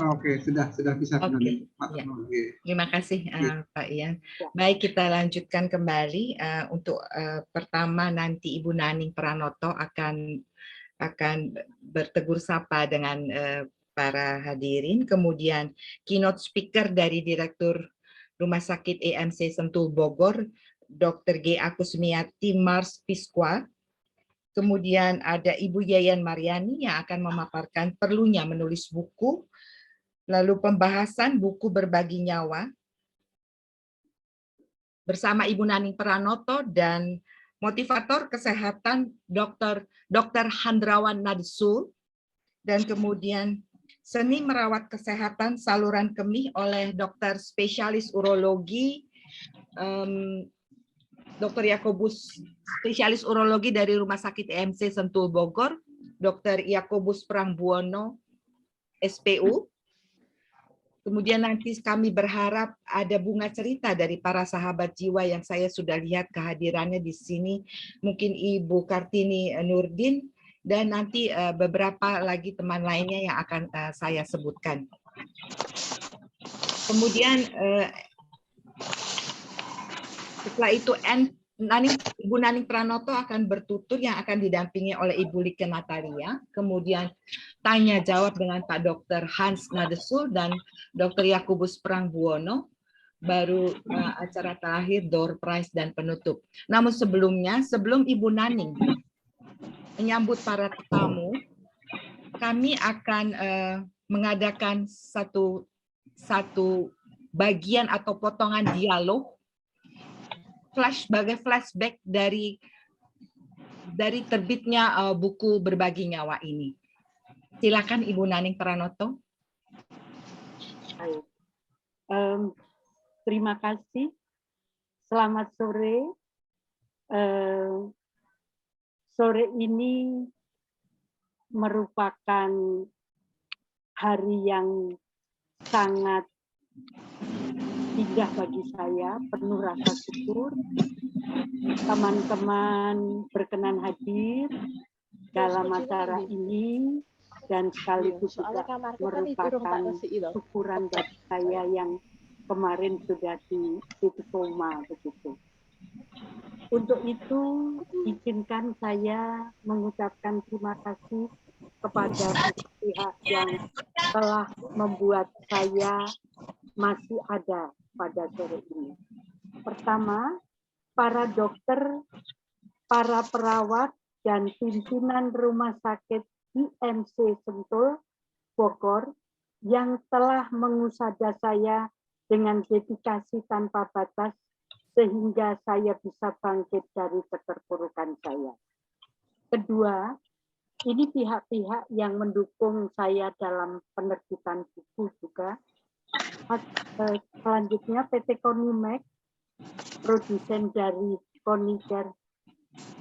Oke, sudah bisa. Oke, ya. Terima kasih Pak Ian. Baik, kita lanjutkan kembali untuk pertama nanti Ibu Naning Pranoto akan bertegur sapa dengan para hadirin. Kemudian keynote speaker dari Direktur Rumah Sakit EMC Sentul Bogor, Dr. G. Kusmiati Mars Pisqua. Kemudian ada Ibu Yayan Mariani yang akan memaparkan perlunya menulis buku. Lalu pembahasan buku Berbagi Nyawa bersama Ibu Naning Pranoto dan motivator kesehatan Dr. Handrawan Nadsul, dan kemudian seni merawat kesehatan saluran kemih oleh dokter spesialis urologi Dr. Yakobus, spesialis urologi dari Rumah Sakit EMC Sentul Bogor, Dr. Yakobus Prangbuwono, SPU. Kemudian nanti kami berharap ada bunga cerita dari para sahabat jiwa yang saya sudah lihat kehadirannya di sini. Mungkin Ibu Kartini Nurdin dan nanti beberapa lagi teman lainnya yang akan saya sebutkan. Kemudian setelah itu Ibu Naning Pranoto akan bertutur yang akan didampingi oleh Ibu Like Natalia. Kemudian tanya jawab dengan Pak Dr. Hans Nadesul dan Dr. Yakobus Prangbuwono. Baru acara terakhir door prize dan penutup. Namun sebelumnya, sebelum Ibu Naning menyambut para tamu, kami akan mengadakan satu bagian atau potongan dialog sebagai flashback dari terbitnya buku Berbagi Nyawa ini. Silakan Ibu Naning Pranoto. Terima kasih. Selamat sore. Sore ini merupakan hari yang sangat indah bagi saya, penuh rasa syukur. Teman-teman berkenan hadir dalam acara ini dan sekaligus juga merupakan syukuran bagi saya yang kemarin sudah di titik koma begitu. Untuk itu izinkan saya mengucapkan terima kasih kepada pihak yang telah membuat saya masih ada pada sore ini. Pertama, para dokter, para perawat, dan pimpinan Rumah Sakit IMC Sentul Bogor yang telah mengusada saya dengan dedikasi tanpa batas sehingga saya bisa bangkit dari keterpurukan saya. Kedua, ini pihak-pihak yang mendukung saya dalam penerbitan buku juga. Selanjutnya PT Konimed, produsen dari Koniger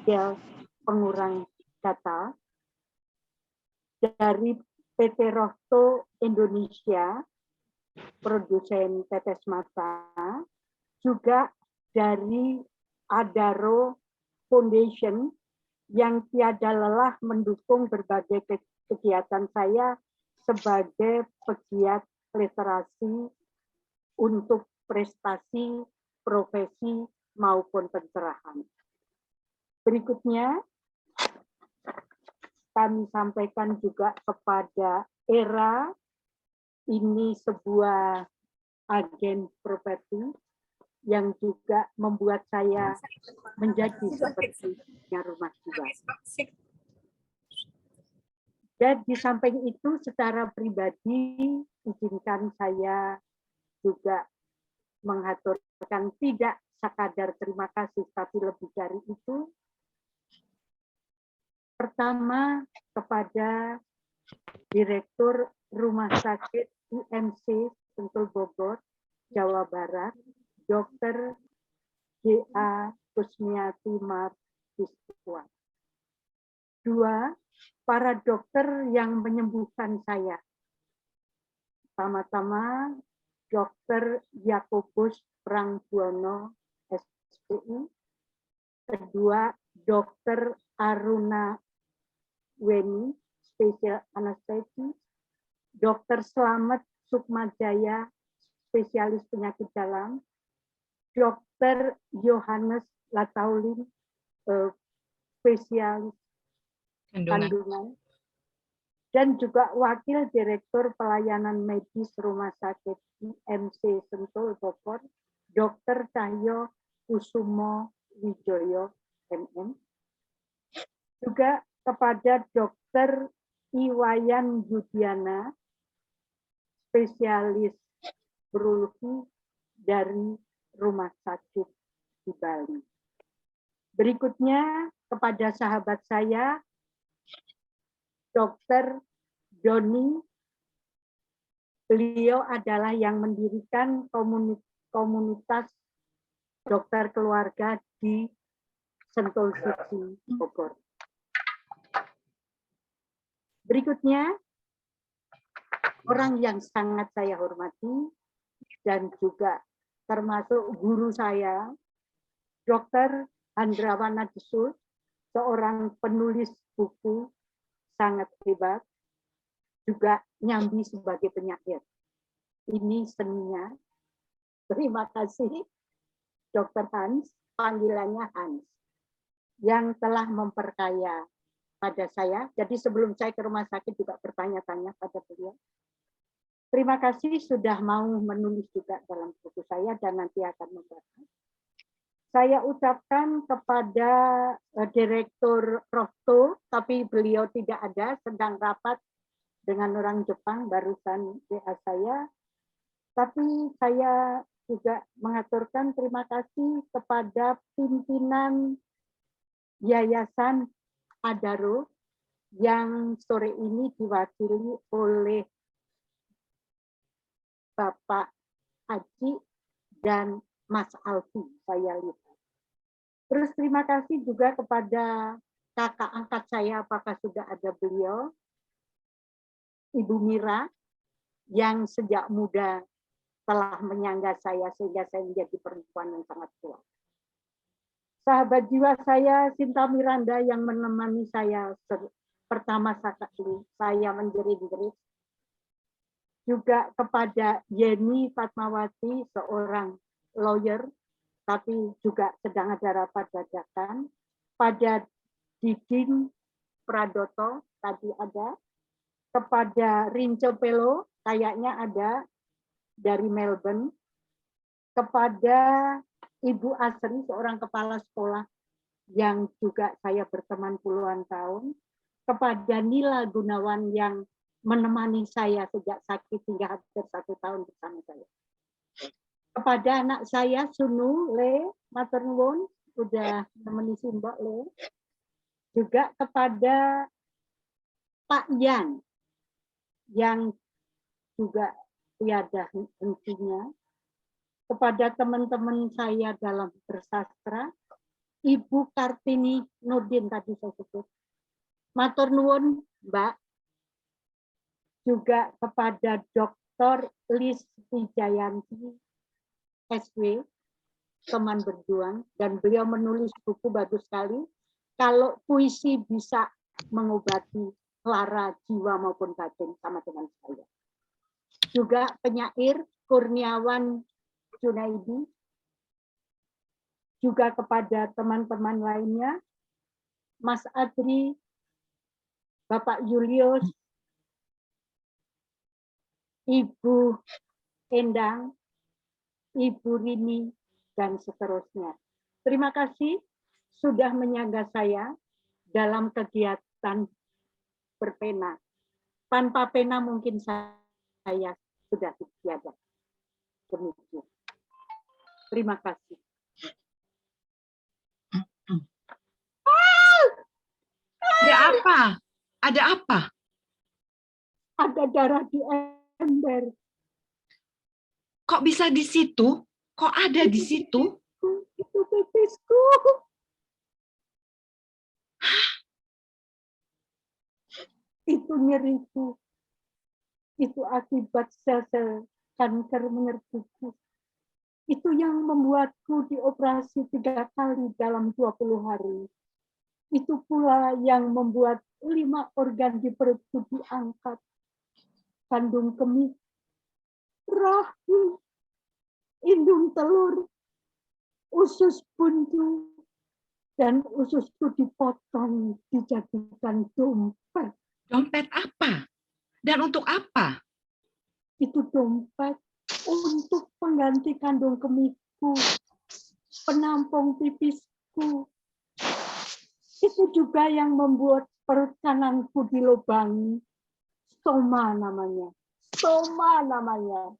gel pengurang data, dari PT Rohto Indonesia, produsen tetes mata, juga dari Adaro Foundation yang tiada lelah mendukung berbagai kegiatan saya sebagai pegiat literasi untuk prestasi, profesi, maupun pencerahan. Berikutnya, kami sampaikan juga kepada ERA, ini sebuah agen properti yang juga membuat saya menjadi seperti rumah jiwa. Dan di samping itu secara pribadi izinkan saya juga mengaturkan tidak sekadar terima kasih tapi lebih dari itu. Pertama kepada Direktur Rumah Sakit IMC Sentul Bogor, Jawa Barat, Dr. G. Kusmiati Mars Pisqua. Dua, para dokter yang menyembuhkan saya. Pertama-tama Dr. Yakobus Prangbuwono, SPU. Kedua, Dr. Aruna Weni, Special Anesthesia. Dr. Slamet Sukmajaya, spesialis penyakit dalam, Dr. Yohanes Lataulin, spesialis kandungan, dan juga Wakil Direktur Pelayanan Medis Rumah Sakit IMC Sentul Bogor, Dr. Cahyo Kusumo Wijoyo, MM. Juga kepada Dr. Iwayan Yudiana, spesialis urologi dari Rumah Sakit di Bali. Berikutnya kepada sahabat saya, Dr. Doni. Beliau adalah yang mendirikan komunitas dokter keluarga di Sentul Suci, Bogor. Berikutnya, orang yang sangat saya hormati dan juga termasuk guru saya, Dr. Handrawana Desul, seorang penulis buku sangat hebat, juga nyambi sebagai penyair. Ini seninya. Terima kasih Dr. Hans, panggilannya Hans, yang telah memperkaya pada saya. Jadi sebelum saya ke rumah sakit juga bertanya-tanya pada beliau. Terima kasih sudah mau menulis juga dalam buku saya dan nanti akan membahas. Saya ucapkan kepada Direktur Profto, tapi beliau tidak ada, sedang rapat dengan orang Jepang, barusan WA saya. Tapi saya juga mengaturkan terima kasih kepada pimpinan Yayasan Adaro yang sore ini diwakili oleh Bapak Haji dan Mas Alfi, saya lihat. Terus terima kasih juga kepada kakak angkat saya, apakah sudah ada beliau, Ibu Mira, yang sejak muda telah menyangga saya sehingga saya menjadi perempuan yang sangat kuat. Sahabat jiwa saya, Sinta Miranda, yang menemani saya pertama sekali saya menjerit-jerit. Juga kepada Yeni Fatmawati, seorang lawyer, tapi juga sedang ada rapat dadakan. Pada Didin Pradoto, tadi ada. Kepada Rince Pelo, kayaknya ada dari Melbourne. Kepada Ibu Asri, seorang kepala sekolah yang juga saya berteman puluhan tahun. Kepada Nila Gunawan yang menemani saya sejak sakit hingga hampir 1 tahun bersama saya. Kepada anak saya, Sunu Le, matur nuwun, sudah menemani Mbak Le. Juga kepada Pak Yan, yang juga tiada hentinya. Kepada teman-teman saya dalam bersastra, Ibu Kartini Nurdin tadi saya sebut. Matur nuwun, Mbak. Juga kepada Dr. Lis Wijayanti, SW, teman berjuang, dan beliau menulis buku bagus sekali. Kalau puisi bisa mengobati lara jiwa maupun batin, sama dengan saya. Juga penyair Kurniawan Junaidi, juga kepada teman-teman lainnya, Mas Adri, Bapak Julius, Ibu Endang, Ibu Rini, dan seterusnya. Terima kasih sudah menyangga saya dalam kegiatan berpena. Tanpa pena mungkin saya sudah tiada. Demikian. Terima kasih. Ada apa? Ada apa? Ada darah di ember. Kok bisa di situ? Kok ada di situ? Itu pipisku. Itu nyeriku. Itu akibat sel-sel kanker menyerbuku. Itu yang membuatku dioperasi 3 kali dalam 20 hari. Itu pula yang membuat 5 organ di perutku diangkat. kandung kemih, rahim, indung telur, usus buntu, dan ususku dipotong dijadikan dompet. Dompet apa? Dan untuk apa? Itu dompet untuk pengganti kandung kemihku, penampung pipisku. Itu juga yang membuat perut kananku dilubangi. Stoma namanya. Stoma namanya.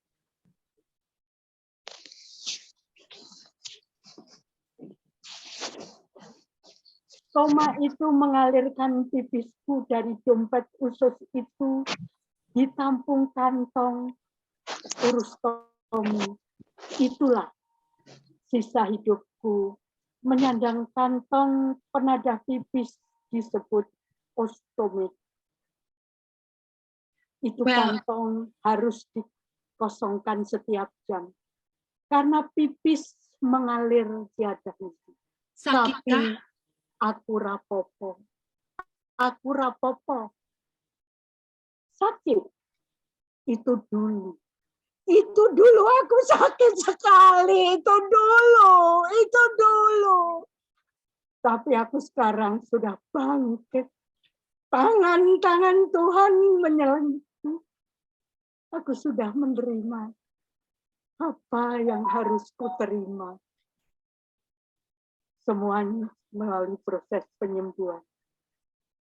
Stoma itu mengalirkan pipisku dari dompet usus itu, ditampung kantong urostomi. Itulah sisa hidupku. Menyandang kantong penadah pipis disebut ostomik. Itu kantong harus dikosongkan setiap jam. Karena pipis mengalir tiada henti. Tapi aku rapopo. Aku rapopo. Sakit. Itu dulu. Itu dulu aku sakit sekali. Itu dulu. Tapi aku sekarang sudah bangkit. Tangan-tangan Tuhan menyelingkuh. Aku sudah menerima apa yang harus kuterima. Semuanya melalui proses penyembuhan.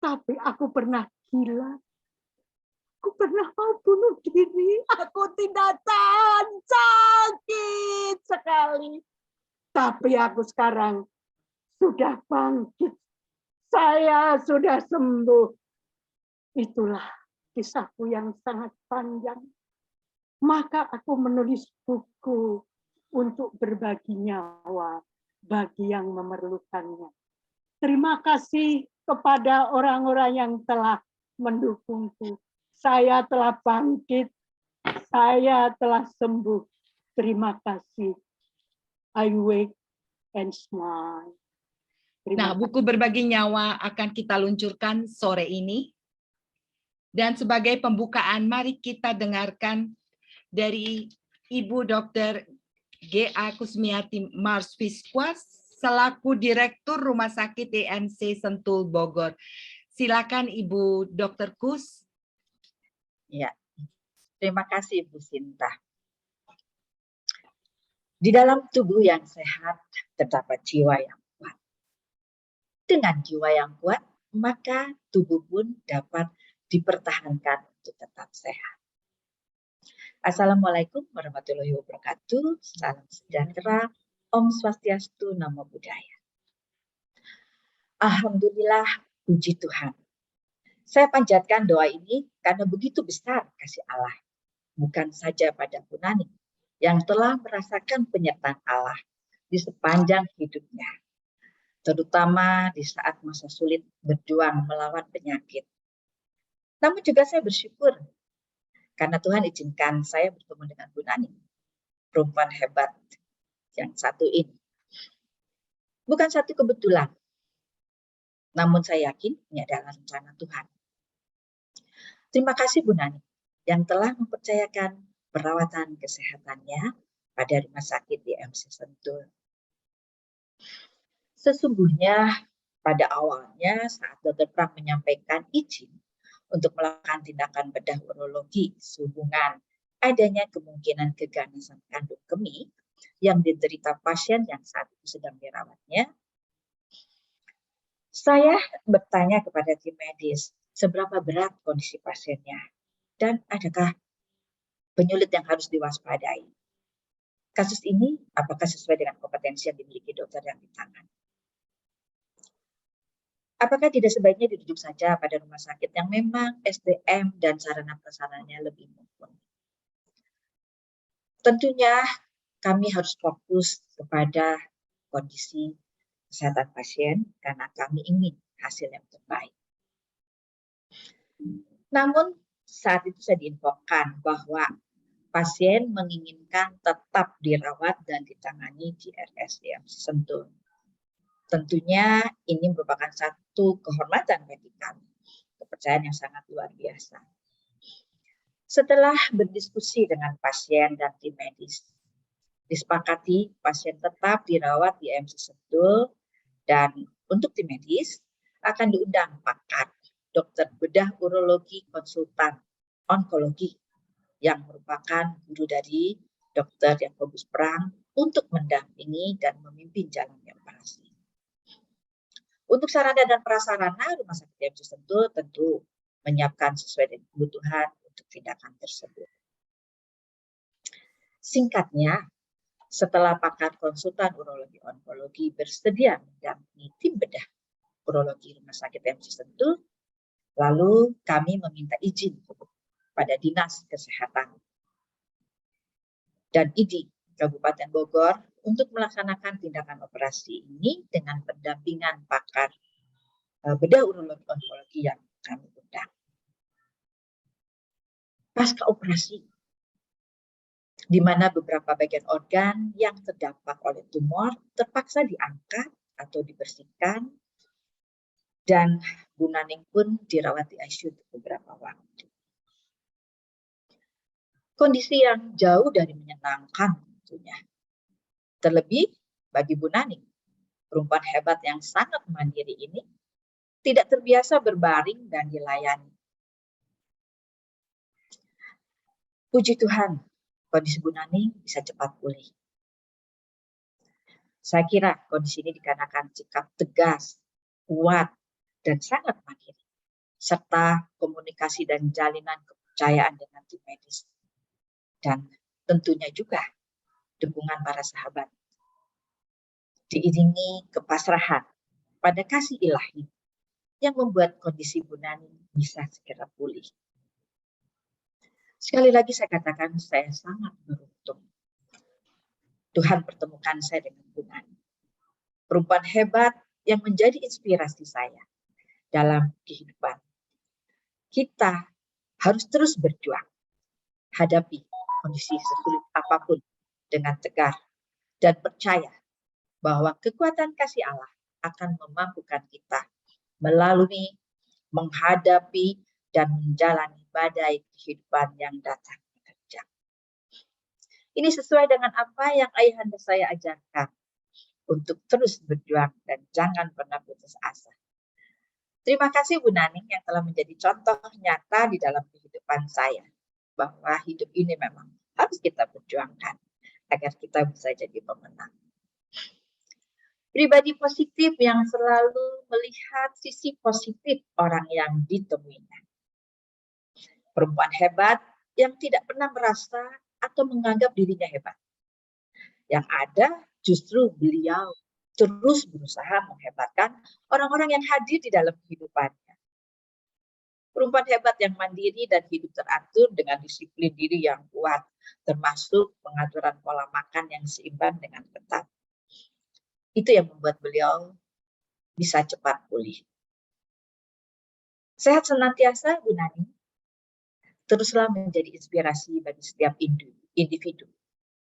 Tapi aku pernah gila. Aku pernah mau bunuh diri. Aku tidak tahan, sakit sekali. Tapi aku sekarang sudah bangkit. Saya sudah sembuh. Itulah kisahku yang sangat panjang. Maka aku menulis buku untuk berbagi nyawa bagi yang memerlukannya. Terima kasih kepada orang-orang yang telah mendukungku. Saya telah bangkit. Saya telah sembuh. Terima kasih. I wake and smile. Nah, buku Berbagi Nyawa akan kita luncurkan sore ini. Dan sebagai pembukaan, mari kita dengarkan dari Ibu Dr. G.A. Kusmiati Marsvisqua selaku Direktur Rumah Sakit EMC Sentul Bogor. Silakan Ibu Dr. Kus. Ya, terima kasih Bu Sinta. Di dalam tubuh yang sehat terdapat jiwa yang kuat. Dengan jiwa yang kuat, maka tubuh pun dapat dipertahankan untuk tetap sehat. Assalamualaikum warahmatullahi wabarakatuh. Salam sejahtera. Om Swastiastu, Namo Buddhaya. Alhamdulillah, puji Tuhan. Saya panjatkan doa ini karena begitu besar kasih Allah. Bukan saja pada Bu Nani yang telah merasakan penyertaan Allah di sepanjang hidupnya. Terutama di saat masa sulit berjuang melawan penyakit. Namun juga saya bersyukur karena Tuhan izinkan saya bertemu dengan Bu Nani, perempuan hebat yang satu ini. Bukan satu kebetulan, namun saya yakin ini adalah rencana Tuhan. Terima kasih Bu Nani yang telah mempercayakan perawatan kesehatannya pada rumah sakit di EMC Sentul. Sesungguhnya pada awalnya saat Dr. Pram menyampaikan izin untuk melakukan tindakan bedah urologi sehubungan adanya kemungkinan keganasan kandung kemih yang diderita pasien yang saat itu sedang dirawatnya, saya bertanya kepada tim medis seberapa berat kondisi pasiennya dan adakah penyulit yang harus diwaspadai. Kasus ini apakah sesuai dengan kompetensi yang dimiliki dokter yang ditangani? Apakah tidak sebaiknya dirujuk saja pada rumah sakit yang memang SDM dan sarana prasarananya lebih mumpuni? Tentunya kami harus fokus kepada kondisi kesehatan pasien karena kami ingin hasil yang terbaik. Namun saat itu saya diinfokan bahwa pasien menginginkan tetap dirawat dan ditangani di RSDM Sentul. Tentunya ini merupakan satu kehormatan bagi kami, kepercayaan yang sangat luar biasa. Setelah berdiskusi dengan pasien dan tim medis, disepakati pasien tetap dirawat di IMC Sentul dan untuk tim medis akan diundang pakar dokter bedah urologi konsultan onkologi yang merupakan guru dari Dr. Yakobus Prang untuk mendampingi dan memimpin jalannya operasi. Untuk sarana dan prasarana Rumah Sakit IMC Sentul tentu menyiapkan sesuai dengan kebutuhan untuk tindakan tersebut. Singkatnya, setelah pakar konsultan urologi onkologi bersedia mendampingi tim bedah urologi Rumah Sakit IMC Sentul, lalu kami meminta izin pada Dinas Kesehatan dan ID Kabupaten Bogor untuk melaksanakan tindakan operasi ini dengan pendampingan pakar bedah urologi onkologi yang kami undang. Pasca operasi, di mana beberapa bagian organ yang terdampak oleh tumor terpaksa diangkat atau dibersihkan, dan Bu Naning pun dirawat di ICU untuk beberapa waktu. Kondisi yang jauh dari menyenangkan tentunya. Terlebih bagi Bu Naning, perempuan hebat yang sangat mandiri ini tidak terbiasa berbaring dan dilayani. Puji Tuhan, kondisi Bu Naning bisa cepat pulih. Saya kira kondisi ini dikarenakan sikap tegas, kuat, dan sangat mandiri, serta komunikasi dan jalinan kepercayaan dengan tim medis. Dan tentunya juga dukungan para sahabat. Diiringi kepasrahan pada kasih ilahi yang membuat kondisi Bu Naning bisa segera pulih. Sekali lagi saya katakan saya sangat beruntung. Tuhan pertemukan saya dengan Bu Naning, perempuan hebat yang menjadi inspirasi saya dalam kehidupan. Kita harus terus berjuang, hadapi kondisi sesulit apapun dengan tegar dan percaya bahwa kekuatan kasih Allah akan memampukan kita melalui, menghadapi, dan menjalani badai kehidupan yang datang menerjang. Ini sesuai dengan apa yang ayahanda saya ajarkan untuk terus berjuang dan jangan pernah putus asa. Terima kasih Bu Naning yang telah menjadi contoh nyata di dalam kehidupan saya, bahwa hidup ini memang harus kita perjuangkan agar kita bisa jadi pemenang. Pribadi positif yang selalu melihat sisi positif orang yang ditemuinya. Perempuan hebat yang tidak pernah merasa atau menganggap dirinya hebat. Yang ada justru beliau terus berusaha menghebatkan orang-orang yang hadir di dalam kehidupannya. Perempuan hebat yang mandiri dan hidup teratur dengan disiplin diri yang kuat, termasuk pengaturan pola makan yang seimbang dengan ketat. Itu yang membuat beliau bisa cepat pulih. Sehat senantiasa Bu Naning. Teruslah menjadi inspirasi bagi setiap individu,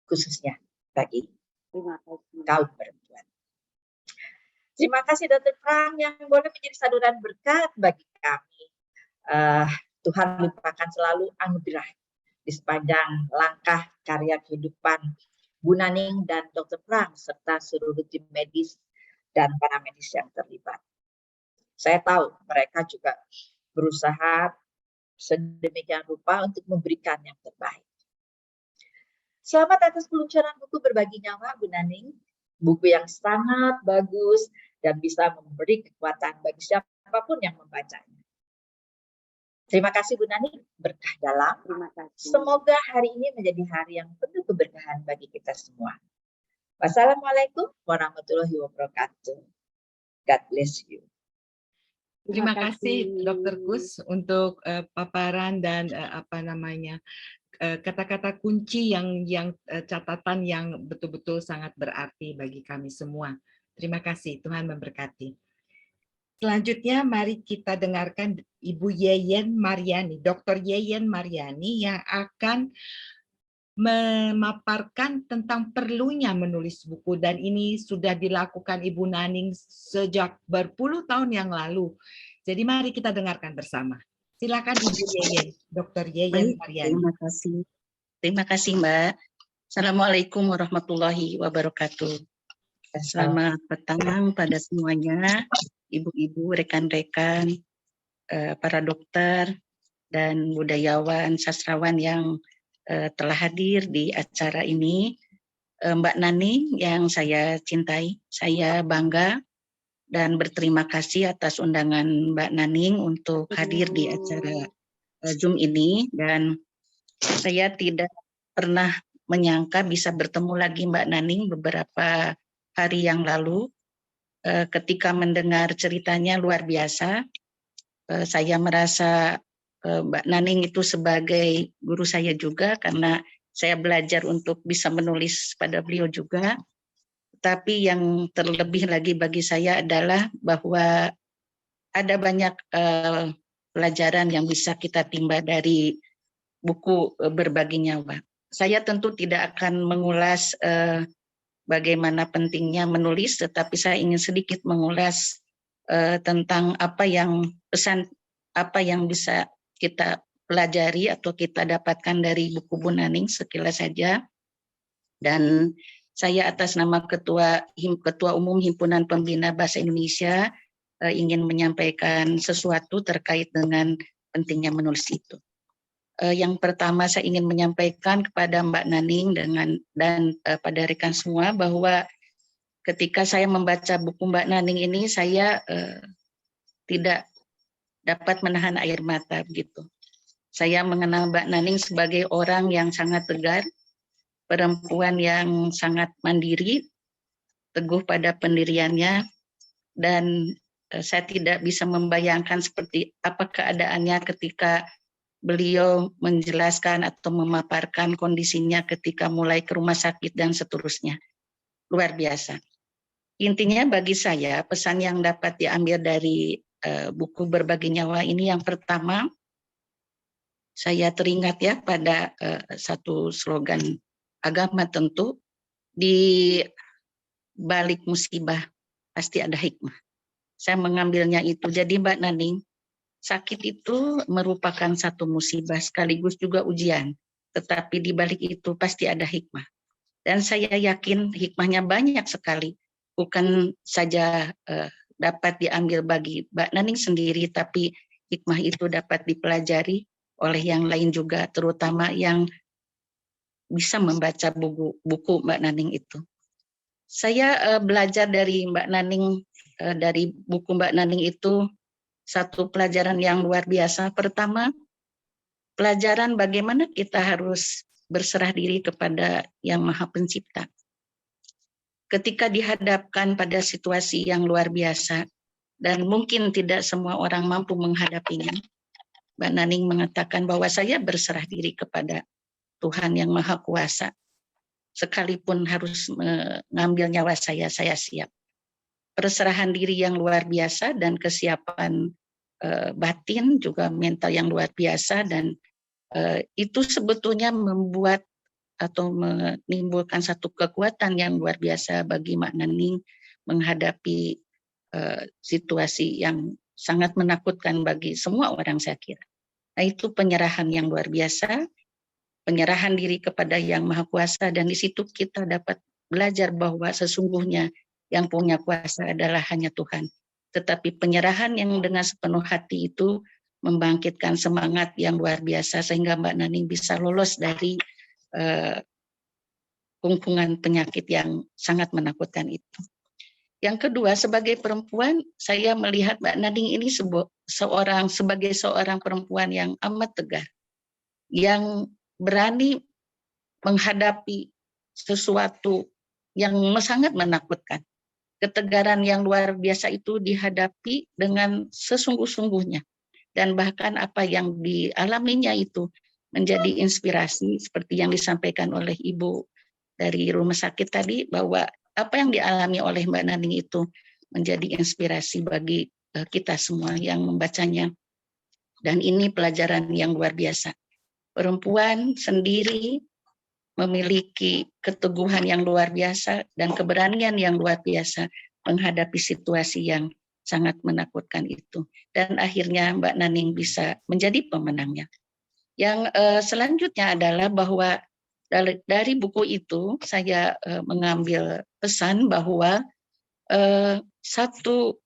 khususnya bagi kaum perempuan. Terima kasih Dr. Prang yang boleh menjadi saluran berkat bagi kami. Tuhan limpahkan selalu anugerah di sepanjang langkah karya kehidupan Bu Naning dan Dr. Prang serta seluruh tim medis dan para medis yang terlibat. Saya tahu mereka juga berusaha sedemikian rupa untuk memberikan yang terbaik. Selamat atas peluncuran buku Berbagi Nyawa Bu Naning, buku yang sangat bagus dan bisa memberi kekuatan bagi siapapun yang membacanya. Terima kasih Bu Naning, berkah dalam. Terima kasih. Semoga hari ini menjadi hari yang penuh keberkahan bagi kita semua. Wassalamualaikum warahmatullahi wabarakatuh. God bless you. Terima kasih Dr. Kus untuk paparan dan kata-kata kunci yang catatan yang betul-betul sangat berarti bagi kami semua. Terima kasih, Tuhan memberkati. Selanjutnya mari kita dengarkan Ibu Yeyen Mariani, Dr. Yeyen Mariani yang akan memaparkan tentang perlunya menulis buku, dan ini sudah dilakukan Ibu Naning sejak berpuluh tahun yang lalu. Jadi mari kita dengarkan bersama. Silakan Ibu Yeyen, Dr. Yeyen Baik, Mariani. terima kasih. Terima kasih Mbak. Assalamualaikum warahmatullahi wabarakatuh. Selamat petang pada semuanya, ibu-ibu, rekan-rekan, para dokter, dan budayawan, sastrawan yang telah hadir di acara ini. Mbak Nani yang saya cintai, saya bangga dan berterima kasih atas undangan Mbak Naning untuk hadir di acara Zoom ini, dan saya tidak pernah menyangka bisa bertemu lagi Mbak Naning beberapa hari yang lalu. Ketika mendengar ceritanya luar biasa, saya merasa Mbak Naning itu sebagai guru saya juga, karena saya belajar untuk bisa menulis pada beliau juga. Tapi yang terlebih lagi bagi saya adalah bahwa ada banyak pelajaran yang bisa kita timba dari buku Berbagi Nyawa. Saya tentu tidak akan mengulas bagaimana pentingnya menulis, tetapi saya ingin sedikit mengulas tentang pesan apa yang bisa kita pelajari atau kita dapatkan dari buku Bu Naning sekilas saja. Dan saya atas nama Ketua Umum Himpunan Pembina Bahasa Indonesia ingin menyampaikan sesuatu terkait dengan pentingnya menulis itu. Yang pertama saya ingin menyampaikan kepada Mbak Naning dan pada rekan semua bahwa ketika saya membaca buku Mbak Naning ini, saya tidak dapat menahan air mata begitu. Saya mengenal Mbak Naning sebagai orang yang sangat tegar, perempuan yang sangat mandiri, teguh pada pendiriannya, dan saya tidak bisa membayangkan seperti apa keadaannya ketika beliau menjelaskan atau memaparkan kondisinya ketika mulai ke rumah sakit dan seterusnya. Luar biasa. Intinya bagi saya, pesan yang dapat diambil dari buku Berbagi Nyawa ini, yang pertama, saya teringat ya pada satu slogan agama tentu, di balik musibah pasti ada hikmah. Saya mengambilnya itu. Jadi Mbak Naning, sakit itu merupakan satu musibah sekaligus juga ujian. Tetapi di balik itu pasti ada hikmah. Dan saya yakin hikmahnya banyak sekali. Bukan saja dapat diambil bagi Mbak Naning sendiri, tapi hikmah itu dapat dipelajari oleh yang lain juga, terutama yang bisa membaca buku Mbak Naning itu. Saya belajar dari Mbak Naning, dari buku Mbak Naning itu, satu pelajaran yang luar biasa. Pertama, pelajaran bagaimana kita harus berserah diri kepada Yang Maha Pencipta. Ketika dihadapkan pada situasi yang luar biasa, dan mungkin tidak semua orang mampu menghadapinya, Mbak Naning mengatakan bahwa saya berserah diri kepada Tuhan Yang Maha Kuasa. Sekalipun harus mengambil nyawa saya siap. Perserahan diri yang luar biasa dan kesiapan batin juga mental yang luar biasa, dan itu sebetulnya membuat atau menimbulkan satu kekuatan yang luar biasa bagi Mbak Naning menghadapi situasi yang sangat menakutkan bagi semua orang, saya kira. Nah, itu penyerahan yang luar biasa, penyerahan diri kepada Yang Maha Kuasa, dan di situ kita dapat belajar bahwa sesungguhnya yang punya kuasa adalah hanya Tuhan. Tetapi penyerahan yang dengan sepenuh hati itu membangkitkan semangat yang luar biasa sehingga Mbak Naning bisa lolos dari kungkungan penyakit yang sangat menakutkan itu. Yang kedua, sebagai perempuan, saya melihat Mbak Naning ini sebagai seorang perempuan yang amat tegar, yang berani menghadapi sesuatu yang sangat menakutkan. Ketegaran yang luar biasa itu dihadapi dengan sesungguh-sungguhnya. Dan bahkan apa yang dialaminya itu menjadi inspirasi, seperti yang disampaikan oleh Ibu dari rumah sakit tadi, bahwa apa yang dialami oleh Mbak Naning itu menjadi inspirasi bagi kita semua yang membacanya. Dan ini pelajaran yang luar biasa. Perempuan sendiri memiliki keteguhan yang luar biasa dan keberanian yang luar biasa menghadapi situasi yang sangat menakutkan itu. Dan akhirnya Mbak Naning bisa menjadi pemenangnya. Yang selanjutnya adalah bahwa dari buku itu saya mengambil pesan bahwa satu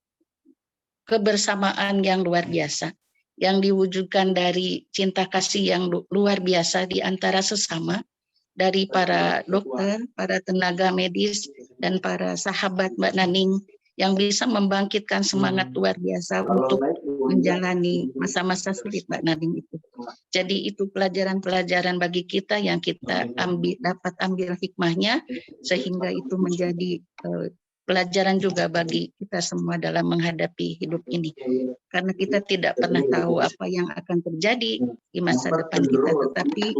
kebersamaan yang luar biasa yang diwujudkan dari cinta kasih yang luar biasa di antara sesama, dari para dokter, para tenaga medis, dan para sahabat Mbak Naning yang bisa membangkitkan semangat luar biasa untuk menjalani masa-masa sulit Mbak Naning itu. Jadi itu pelajaran-pelajaran bagi kita yang kita dapat ambil hikmahnya, sehingga itu menjadi pelajaran juga bagi kita semua dalam menghadapi hidup ini. Karena kita tidak pernah tahu apa yang akan terjadi di masa depan kita, tetapi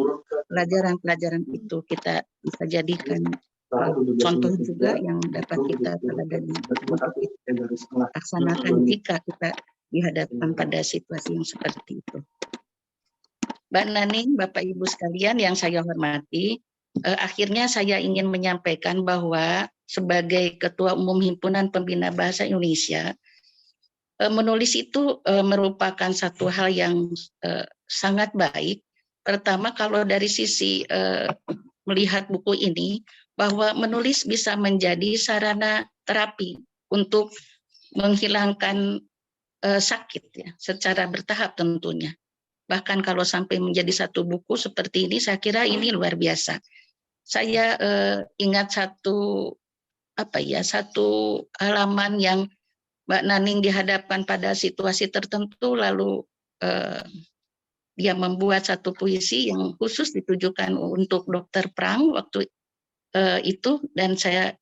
pelajaran-pelajaran itu kita bisa jadikan contoh juga yang dapat kita teladani untuk kita laksanakan jika kita dihadapkan pada situasi yang seperti itu. Mbak Naning, Bapak Ibu sekalian yang saya hormati, akhirnya saya ingin menyampaikan bahwa sebagai Ketua Umum Himpunan Pembina Bahasa Indonesia, menulis itu merupakan satu hal yang sangat baik. Pertama, kalau dari sisi melihat buku ini, bahwa menulis bisa menjadi sarana terapi untuk menghilangkan sakit ya, secara bertahap tentunya. Bahkan kalau sampai menjadi satu buku seperti ini, saya kira ini luar biasa. Saya ingat satu halaman yang Mbak Naning dihadapkan pada situasi tertentu, lalu dia membuat satu puisi yang khusus ditujukan untuk dokter Prang waktu itu, dan saya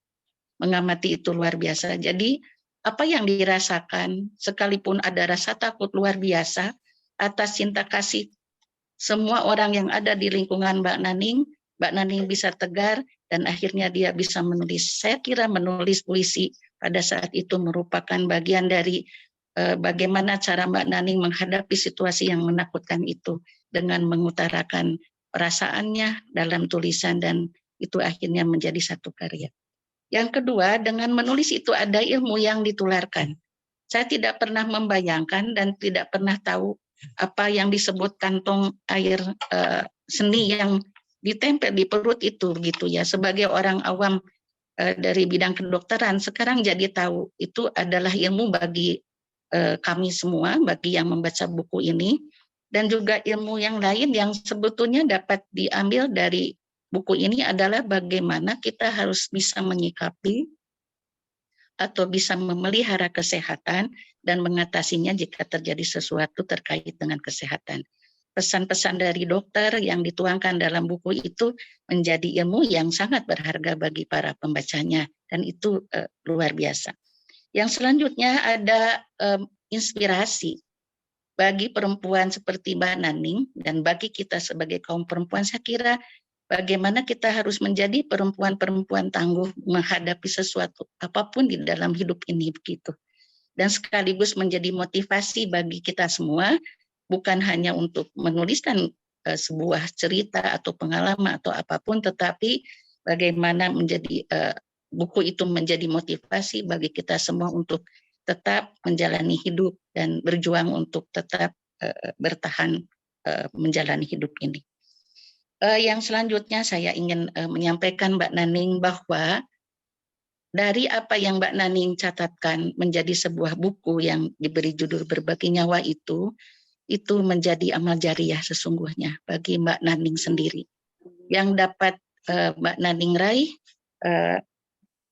mengamati itu luar biasa. Jadi apa yang dirasakan, sekalipun ada rasa takut luar biasa atas cinta kasih semua orang yang ada di lingkungan Mbak Naning bisa tegar, dan akhirnya dia bisa menulis. Saya kira menulis puisi pada saat itu merupakan bagian dari bagaimana cara Mbak Naning menghadapi situasi yang menakutkan itu dengan mengutarakan perasaannya dalam tulisan, dan itu akhirnya menjadi satu karya. Yang kedua, dengan menulis itu ada ilmu yang ditularkan. Saya tidak pernah membayangkan dan tidak pernah tahu apa yang disebut kantong air seni yang ditempel di perut itu, gitu ya. Sebagai orang awam dari bidang kedokteran, sekarang jadi tahu itu adalah ilmu bagi kami semua, bagi yang membaca buku ini, dan juga ilmu yang lain yang sebetulnya dapat diambil dari buku ini adalah bagaimana kita harus bisa menyikapi atau bisa memelihara kesehatan dan mengatasinya jika terjadi sesuatu terkait dengan kesehatan. Pesan-pesan dari dokter yang dituangkan dalam buku itu menjadi ilmu yang sangat berharga bagi para pembacanya, dan itu luar biasa. Yang selanjutnya ada inspirasi bagi perempuan seperti Mbak Naning, dan bagi kita sebagai kaum perempuan, saya kira bagaimana kita harus menjadi perempuan-perempuan tangguh menghadapi sesuatu apapun di dalam hidup ini, begitu. Dan sekaligus menjadi motivasi bagi kita semua, bukan hanya untuk menuliskan sebuah cerita atau pengalaman atau apapun, tetapi bagaimana menjadi buku itu menjadi motivasi bagi kita semua untuk tetap menjalani hidup dan berjuang untuk tetap bertahan menjalani hidup ini. Yang selanjutnya saya ingin menyampaikan Mbak Naning bahwa dari apa yang Mbak Naning catatkan menjadi sebuah buku yang diberi judul Berbagi Nyawa itu menjadi amal jariah sesungguhnya bagi Mbak Naning sendiri. Yang dapat Mbak Naning raih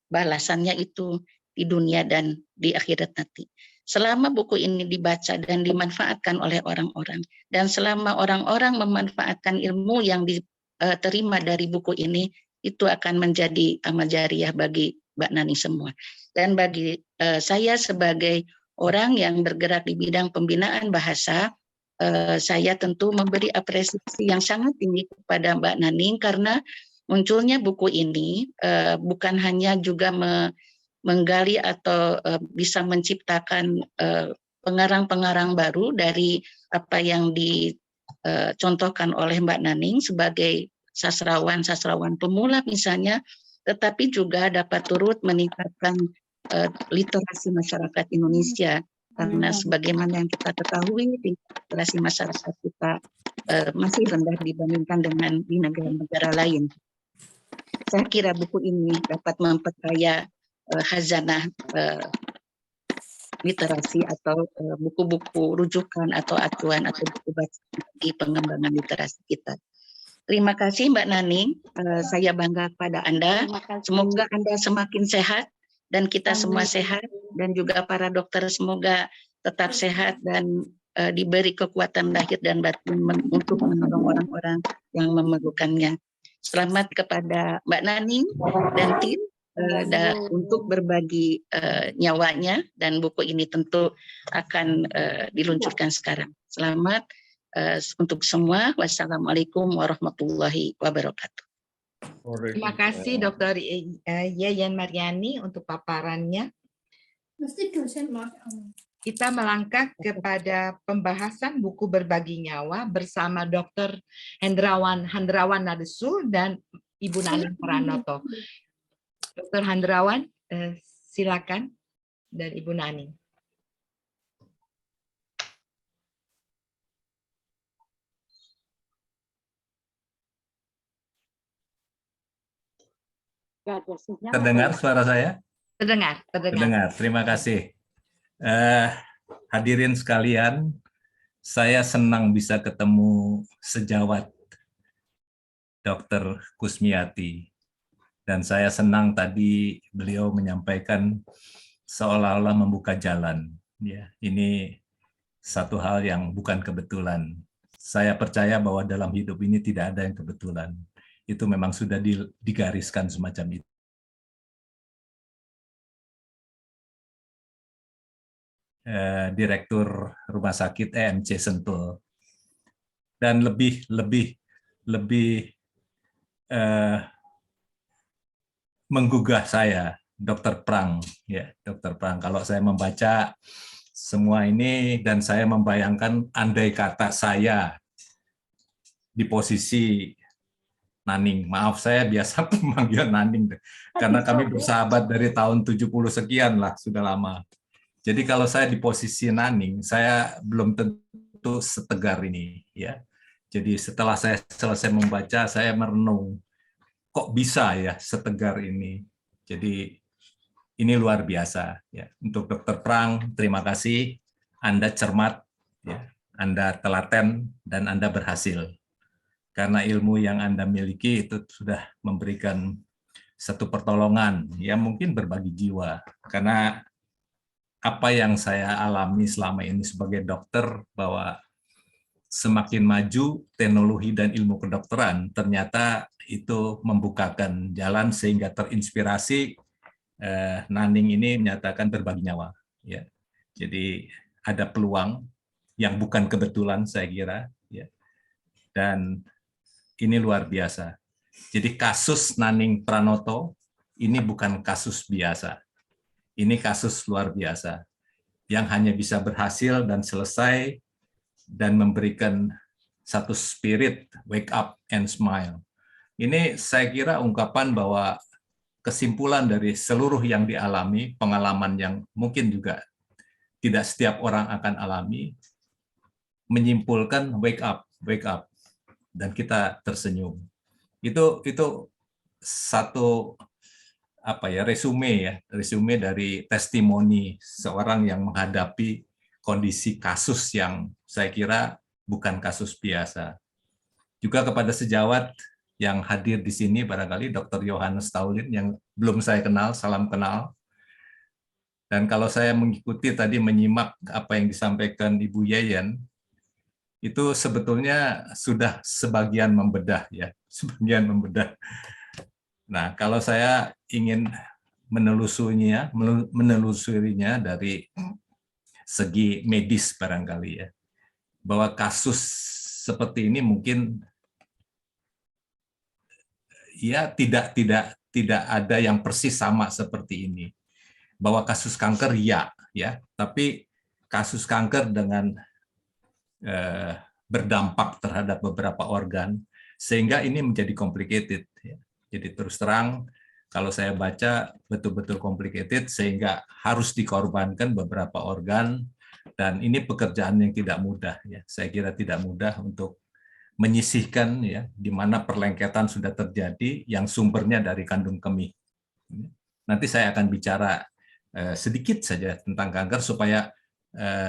balasannya itu di dunia dan di akhirat nanti. Selama buku ini dibaca dan dimanfaatkan oleh orang-orang, dan selama orang-orang memanfaatkan ilmu yang diterima dari buku ini, itu akan menjadi amal jariah bagi Mbak Naning semua. Dan bagi saya sebagai orang yang bergerak di bidang pembinaan bahasa, saya tentu memberi apresiasi yang sangat tinggi kepada Mbak Naning, karena munculnya buku ini bukan hanya juga menggali atau bisa menciptakan pengarang-pengarang baru dari apa yang dicontohkan oleh Mbak Naning sebagai sastrawan pemula misalnya, tetapi juga dapat turut meningkatkan literasi masyarakat Indonesia, karena sebagaimana yang kita ketahui literasi masyarakat kita masih rendah dibandingkan dengan di negara-negara lain. Saya kira buku ini dapat memperkaya khazanah literasi atau buku-buku rujukan atau acuan atau buku bacaan di pengembangan literasi kita. Terima kasih Mbak Naning, saya bangga pada Anda. Semoga Anda semakin sehat dan kita semua sehat, dan juga para dokter semoga tetap sehat dan diberi kekuatan lahir dan batin untuk menolong orang-orang yang memerlukannya. Selamat kepada Mbak Naning dan tim untuk berbagi nyawanya, dan buku ini tentu akan diluncurkan sekarang. Selamat untuk semua. Wassalamualaikum warahmatullahi wabarakatuh. Terima kasih Dr. Yeyen Mariani untuk paparannya. Kita melangkah kepada pembahasan buku Berbagi Nyawa bersama Dr. Hendrawan Nadesul dan Ibu Naning Pranoto. Dr. Hendrawan, silakan, dan Ibu Naning. Terdengar suara saya? Terdengar. Terdengar. Terima kasih. Hadirin sekalian, saya senang bisa ketemu sejawat Dr. Kusmiati. Dan saya senang tadi beliau menyampaikan seolah-olah membuka jalan. Ya, ini satu hal yang bukan kebetulan. Saya percaya bahwa dalam hidup ini tidak ada yang kebetulan. Itu memang sudah digariskan semacam itu. Direktur Rumah Sakit EMC Sentul, dan lebih menggugah saya Dr. Prang, ya Dr. Prang. Kalau saya membaca semua ini dan saya membayangkan andai kata saya di posisi Naning, maaf saya biasa memanggil Naning karena kami bersahabat dari tahun 70 sekian lah, sudah lama. Jadi kalau saya di posisi Naning, saya belum tentu setegar ini, ya. Jadi setelah saya selesai membaca, saya merenung, kok bisa ya setegar ini. Jadi ini luar biasa, ya. Untuk Dr. Prang, terima kasih. Anda cermat, ya. Anda telaten dan Anda berhasil. Karena ilmu yang Anda miliki itu sudah memberikan satu pertolongan, ya mungkin berbagi jiwa. Karena apa yang saya alami selama ini sebagai dokter, bahwa semakin maju teknologi dan ilmu kedokteran, ternyata itu membukakan jalan sehingga terinspirasi. Naning ini menyatakan berbagi nyawa. Ya. Jadi ada peluang yang bukan kebetulan, saya kira. Ya. Dan ini luar biasa. Jadi kasus Naning Pranoto ini bukan kasus biasa. Ini kasus luar biasa yang hanya bisa berhasil dan selesai dan memberikan satu spirit wake up and smile. Ini saya kira ungkapan bahwa kesimpulan dari seluruh yang dialami, pengalaman yang mungkin juga tidak setiap orang akan alami, menyimpulkan wake up, dan kita tersenyum. Itu satu resume dari testimoni seorang yang menghadapi kondisi kasus yang saya kira bukan kasus biasa. Juga kepada sejawat yang hadir di sini, barangkali Dr. Yohanes Taulin yang belum saya kenal, salam kenal. Dan kalau saya mengikuti tadi, menyimak apa yang disampaikan Ibu Yeyen, itu sebetulnya sudah sebagian membedah, ya, sebagian membedah. Nah, kalau saya ingin menelusurinya dari segi medis barangkali, ya, bahwa kasus seperti ini mungkin ya tidak ada yang persis sama seperti ini. Bahwa kasus kanker ya, tapi kasus kanker dengan berdampak terhadap beberapa organ, sehingga ini menjadi complicated. Ya. Jadi terus terang, Kalau saya baca betul-betul complicated sehingga harus dikorbankan beberapa organ, dan ini pekerjaan yang tidak mudah ya. Saya kira tidak mudah untuk menyisihkan ya di mana perlengketan sudah terjadi yang sumbernya dari kandung kemih. Nanti saya akan bicara sedikit saja tentang kanker supaya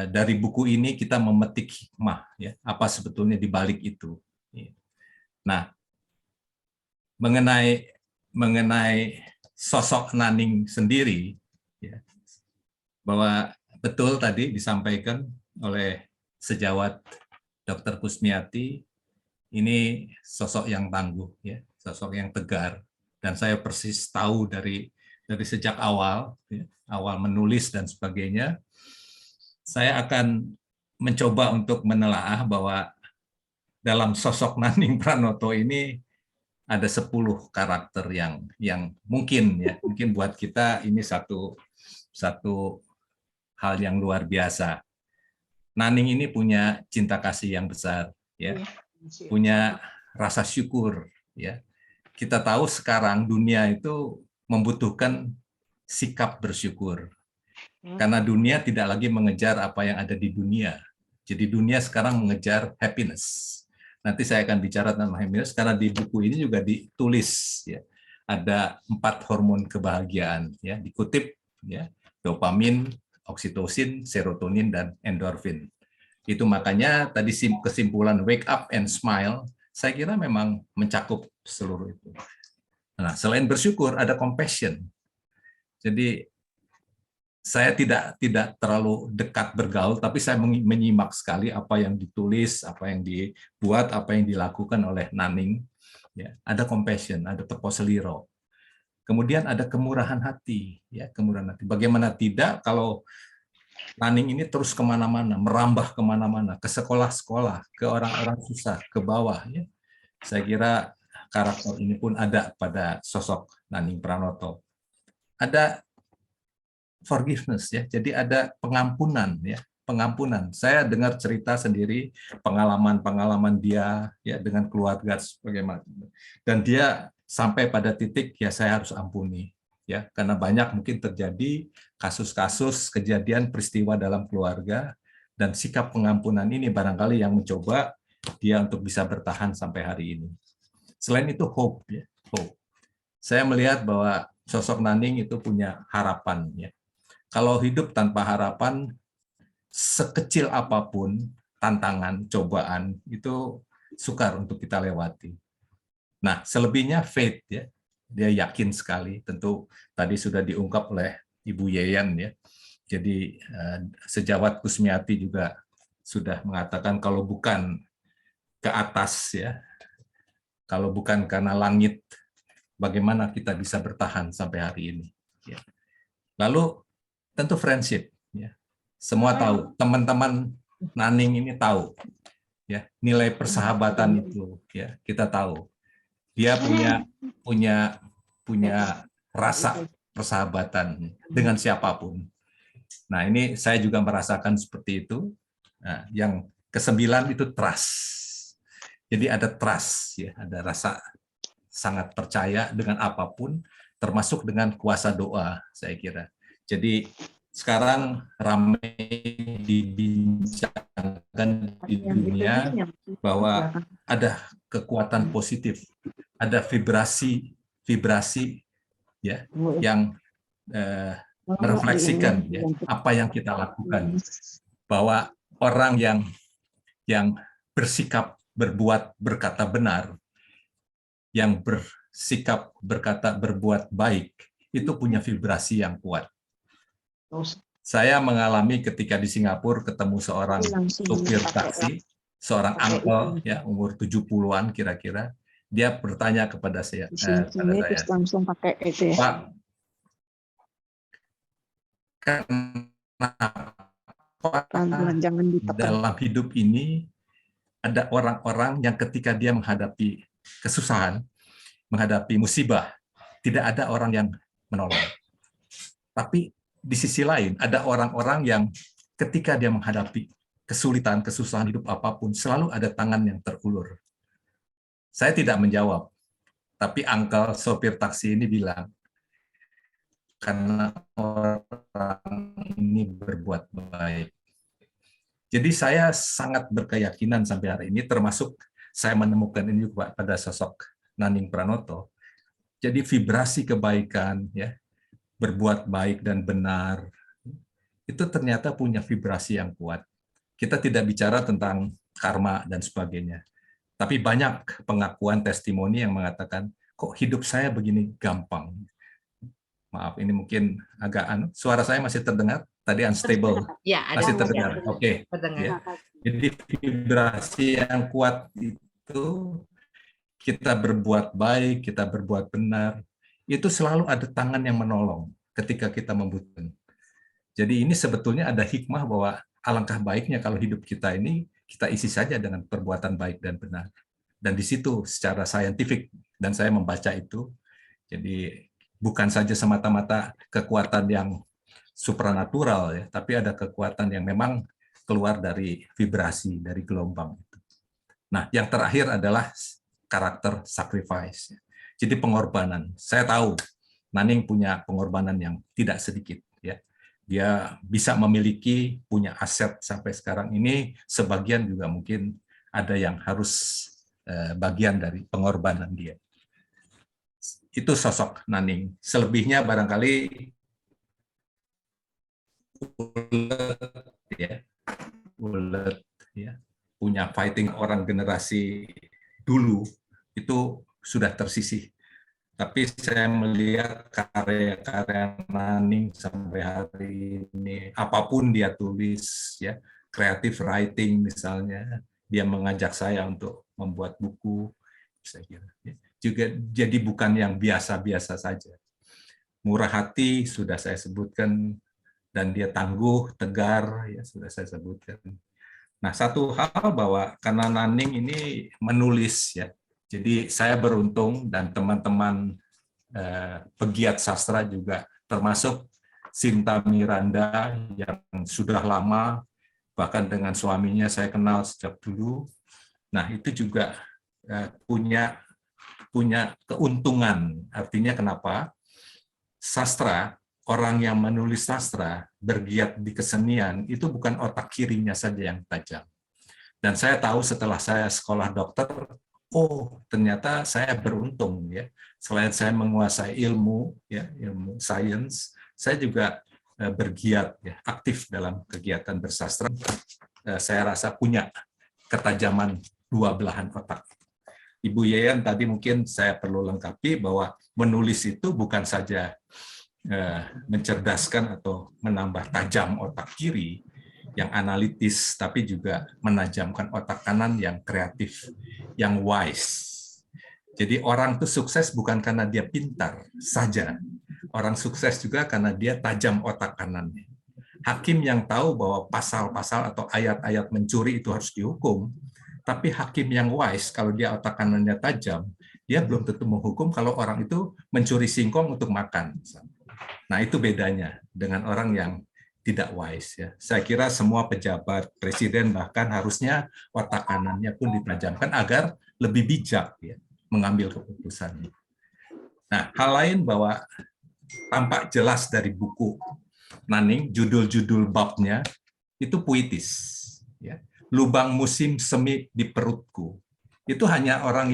dari buku ini kita memetik hikmah ya, apa sebetulnya di balik itu. Nah, mengenai sosok Naning sendiri, ya, bahwa betul tadi disampaikan oleh sejawat Dr. Kusmiati, ini sosok yang tangguh, ya, sosok yang tegar, dan saya persis tahu dari sejak awal, ya, awal menulis dan sebagainya, saya akan mencoba untuk menelaah bahwa dalam sosok Naning Pranoto ini ada 10 karakter yang mungkin ya, mungkin buat kita ini satu hal yang luar biasa. Naning ini punya cinta kasih yang besar ya. Punya rasa syukur ya. Kita tahu sekarang dunia itu membutuhkan sikap bersyukur. Karena dunia tidak lagi mengejar apa yang ada di dunia. Jadi dunia sekarang mengejar happiness. Nanti saya akan bicara tentang happiness karena di buku ini juga ditulis ya, ada 4 hormon kebahagiaan ya, dikutip ya, dopamin, oksitosin, serotonin, dan endorfin. Itu makanya tadi kesimpulan wake up and smile saya kira memang mencakup seluruh itu. Nah, selain bersyukur ada compassion. Jadi saya tidak terlalu dekat bergaul, tapi saya menyimak sekali apa yang ditulis, apa yang dibuat, apa yang dilakukan oleh Naning. Ya, ada compassion, ada teposeliro. Kemudian ada kemurahan hati, ya, kemurahan hati. Bagaimana tidak kalau Naning ini terus kemana-mana, merambah kemana-mana, ke sekolah-sekolah, ke orang-orang susah, ke bawah. Ya. Saya kira karakter ini pun ada pada sosok Naning Pranoto. Ada forgiveness ya, jadi ada pengampunan ya, pengampunan. Saya dengar cerita sendiri pengalaman dia ya dengan keluarga sebagaimana, dan dia sampai pada titik ya saya harus ampuni ya, karena banyak mungkin terjadi kasus-kasus kejadian peristiwa dalam keluarga, dan sikap pengampunan ini barangkali yang mencoba dia untuk bisa bertahan sampai hari ini. Selain itu hope ya, hope. Saya melihat bahwa sosok Naning itu punya harapan ya. Kalau hidup tanpa harapan, sekecil apapun tantangan, cobaan, itu sukar untuk kita lewati. Nah, selebihnya faith ya, dia yakin sekali. Tentu tadi sudah diungkap oleh Ibu Yeyan ya. Jadi sejawat Kusmiati juga sudah mengatakan kalau bukan ke atas ya, kalau bukan karena langit, bagaimana kita bisa bertahan sampai hari ini. Ya. Lalu tentu friendship, ya. Semua tahu, teman-teman Naning ini tahu, ya nilai persahabatan itu, ya kita tahu. Dia punya rasa persahabatan dengan siapapun. Nah ini saya juga merasakan seperti itu. Nah, yang ke-9 itu trust. Jadi ada trust, ya ada rasa sangat percaya dengan apapun, termasuk dengan kuasa doa, saya kira. Jadi sekarang ramai dibincangkan di dunia bahwa ada kekuatan positif, ada vibrasi ya yang merefleksikan ya, apa yang kita lakukan, bahwa orang yang bersikap berbuat berkata benar, yang bersikap berkata berbuat baik, itu punya vibrasi yang kuat. Saya mengalami ketika di Singapura ketemu seorang supir taksi, seorang uncle ya umur 70-an kira-kira, dia bertanya kepada saya, langsung pakai itu ya. Pak, kenapa jangan ditekan. Dalam hidup ini ada orang-orang yang ketika dia menghadapi kesusahan, menghadapi musibah, tidak ada orang yang menolong. Tapi di sisi lain, ada orang-orang yang ketika dia menghadapi kesulitan, kesusahan hidup apapun, selalu ada tangan yang terulur. Saya tidak menjawab, tapi uncle sopir taksi ini bilang, karena orang ini berbuat baik. Jadi saya sangat berkeyakinan sampai hari ini, termasuk saya menemukan ini juga pada sosok Naning Pranoto. Jadi vibrasi kebaikan, ya, berbuat baik dan benar, itu ternyata punya vibrasi yang kuat. Kita tidak bicara tentang karma dan sebagainya, tapi banyak pengakuan testimoni yang mengatakan, kok hidup saya begini gampang. Maaf, ini mungkin agak suara saya masih terdengar? Tadi unstable. Ya, ada Masih terdengar. Oke. terdengar. Ya. Jadi vibrasi yang kuat itu, kita berbuat baik, kita berbuat benar, itu selalu ada tangan yang menolong ketika kita membutuhkan. Jadi ini sebetulnya ada hikmah bahwa alangkah baiknya kalau hidup kita ini kita isi saja dengan perbuatan baik dan benar. Dan di situ secara saintifik, dan saya membaca itu, jadi bukan saja semata-mata kekuatan yang supranatural, ya, tapi ada kekuatan yang memang keluar dari vibrasi, dari gelombang. Nah, yang terakhir adalah karakter sacrifice. Jadi pengorbanan. Saya tahu Naning punya pengorbanan yang tidak sedikit. Ya, dia bisa memiliki, punya aset sampai sekarang ini, sebagian juga mungkin ada yang harus bagian dari pengorbanan dia. Itu sosok Naning. Selebihnya barangkali ulet, ya, punya fighting orang generasi dulu itu sudah tersisih. Tapi saya melihat karya-karya Naning sampai hari ini, apapun dia tulis, ya, creative writing misalnya, dia mengajak saya untuk membuat buku, saya kira, ya, juga jadi bukan yang biasa-biasa saja. Murah hati sudah saya sebutkan, dan dia tangguh, tegar, ya sudah saya sebutkan. Nah, satu hal bahwa karena Naning ini menulis, ya, jadi saya beruntung dan teman-teman pegiat sastra juga, termasuk Sinta Miranda yang sudah lama, bahkan dengan suaminya saya kenal sejak dulu. Nah, itu juga punya keuntungan. Artinya kenapa? Sastra, orang yang menulis sastra, bergiat di kesenian, itu bukan otak kirinya saja yang tajam. Dan saya tahu setelah saya sekolah dokter, oh ternyata saya beruntung, ya. Selain saya menguasai ilmu, ya, ilmu sains, saya juga bergiat, ya, aktif dalam kegiatan bersastra. Saya rasa punya ketajaman dua belahan otak. Ibu Yeyan tadi mungkin saya perlu lengkapi bahwa menulis itu bukan saja mencerdaskan atau menambah tajam otak kiri yang analitis, tapi juga menajamkan otak kanan yang kreatif, yang wise. Jadi orang itu sukses bukan karena dia pintar saja, orang sukses juga karena dia tajam otak kanannya. Hakim yang tahu bahwa pasal-pasal atau ayat-ayat mencuri itu harus dihukum, tapi hakim yang wise, kalau dia otak kanannya tajam, dia belum tentu menghukum kalau orang itu mencuri singkong untuk makan. Nah, itu bedanya dengan orang yang tidak wise, ya. Saya kira semua pejabat, presiden bahkan harusnya otak kanannya pun ditajamkan agar lebih bijak, ya, mengambil keputusan. Nah, hal lain bahwa tampak jelas dari buku Naning, judul-judul babnya itu puitis, ya. Lubang musim semi di perutku. Itu hanya orang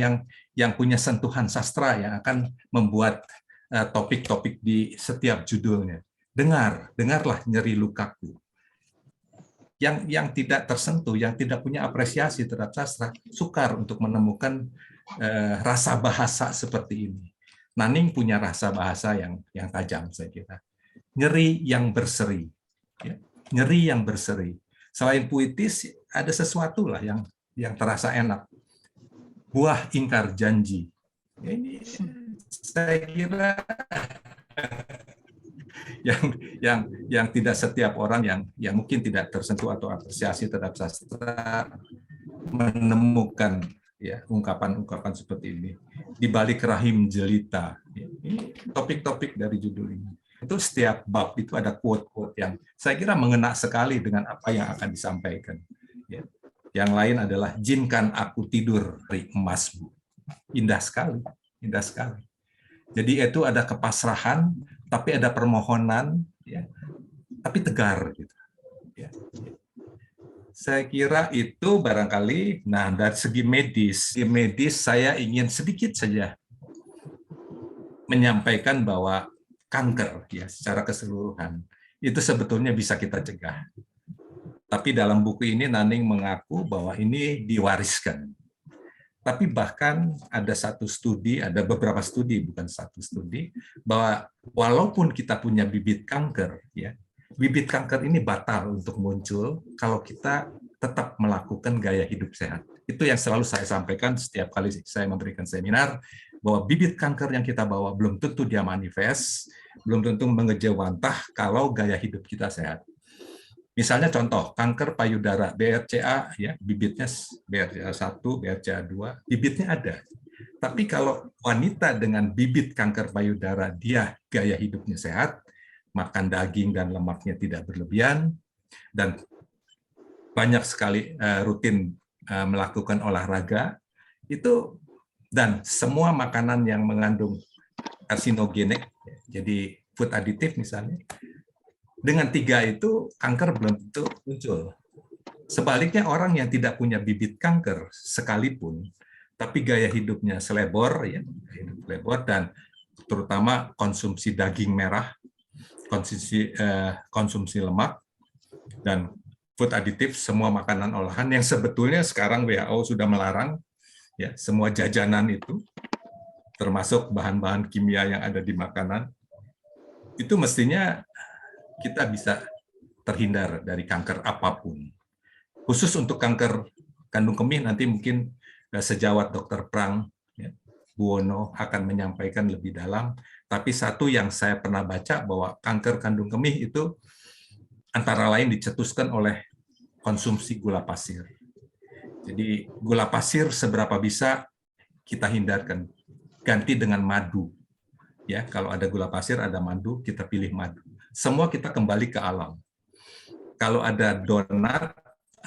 yang punya sentuhan sastra yang akan membuat topik-topik di setiap judulnya. Dengarlah nyeri lukaku. Yang tidak tersentuh, yang tidak punya apresiasi terhadap sastra, sukar untuk menemukan rasa bahasa seperti ini. Naning punya rasa bahasa yang tajam, saya kira. Nyeri yang berseri, ya. Nyeri yang berseri. Selain puitis, ada sesuatu lah yang terasa enak. Buah ingkar janji. Ini saya kira yang tidak setiap orang yang mungkin tidak tersentuh atau apresiasi terhadap sastra menemukan, ya, ungkapan-ungkapan seperti ini. Di balik rahim jelita. Ini topik-topik dari judul ini. Itu setiap bab itu ada quote-quote yang saya kira mengena sekali dengan apa yang akan disampaikan. Ya. Yang lain adalah jinkan aku tidur dari emasmu. Indah sekali, indah sekali. Jadi itu ada kepasrahan, tapi ada permohonan, ya, tapi tegar gitu. Ya. Saya kira itu barangkali. Nah, dari segi medis saya ingin sedikit saja menyampaikan bahwa kanker ya secara keseluruhan itu sebetulnya bisa kita cegah. Tapi dalam buku ini Naning mengaku bahwa ini diwariskan. Tapi bahkan ada satu studi, ada beberapa studi, bukan satu studi, bahwa walaupun kita punya bibit kanker, ya, bibit kanker ini batal untuk muncul kalau kita tetap melakukan gaya hidup sehat. Itu yang selalu saya sampaikan setiap kali saya memberikan seminar, bahwa bibit kanker yang kita bawa belum tentu dia manifest, belum tentu mengejawantah kalau gaya hidup kita sehat. Misalnya contoh, kanker payudara, BRCA, ya, bibitnya BRCA1, BRCA2, bibitnya ada. Tapi kalau wanita dengan bibit kanker payudara, dia gaya hidupnya sehat, makan daging dan lemaknya tidak berlebihan, dan banyak sekali rutin melakukan olahraga, itu dan semua makanan yang mengandung karsinogenik, jadi food aditif misalnya, dengan 3 itu kanker belum tentu muncul. Sebaliknya orang yang tidak punya bibit kanker sekalipun, tapi gaya hidupnya selebor, ya, hidup selebor, dan terutama konsumsi daging merah, konsumsi lemak, dan food aditif, semua makanan olahan yang sebetulnya sekarang WHO sudah melarang, ya, semua jajanan itu, termasuk bahan-bahan kimia yang ada di makanan, itu mestinya kita bisa terhindar dari kanker apapun. Khusus untuk kanker kandung kemih, nanti mungkin sejawat Dr. Prang, ya, Buwono akan menyampaikan lebih dalam. Tapi satu yang saya pernah baca, bahwa kanker kandung kemih itu antara lain dicetuskan oleh konsumsi gula pasir. Jadi gula pasir seberapa bisa kita hindarkan, ganti dengan madu. Ya, kalau ada gula pasir, ada madu, kita pilih madu. Semua kita kembali ke alam. Kalau ada donat,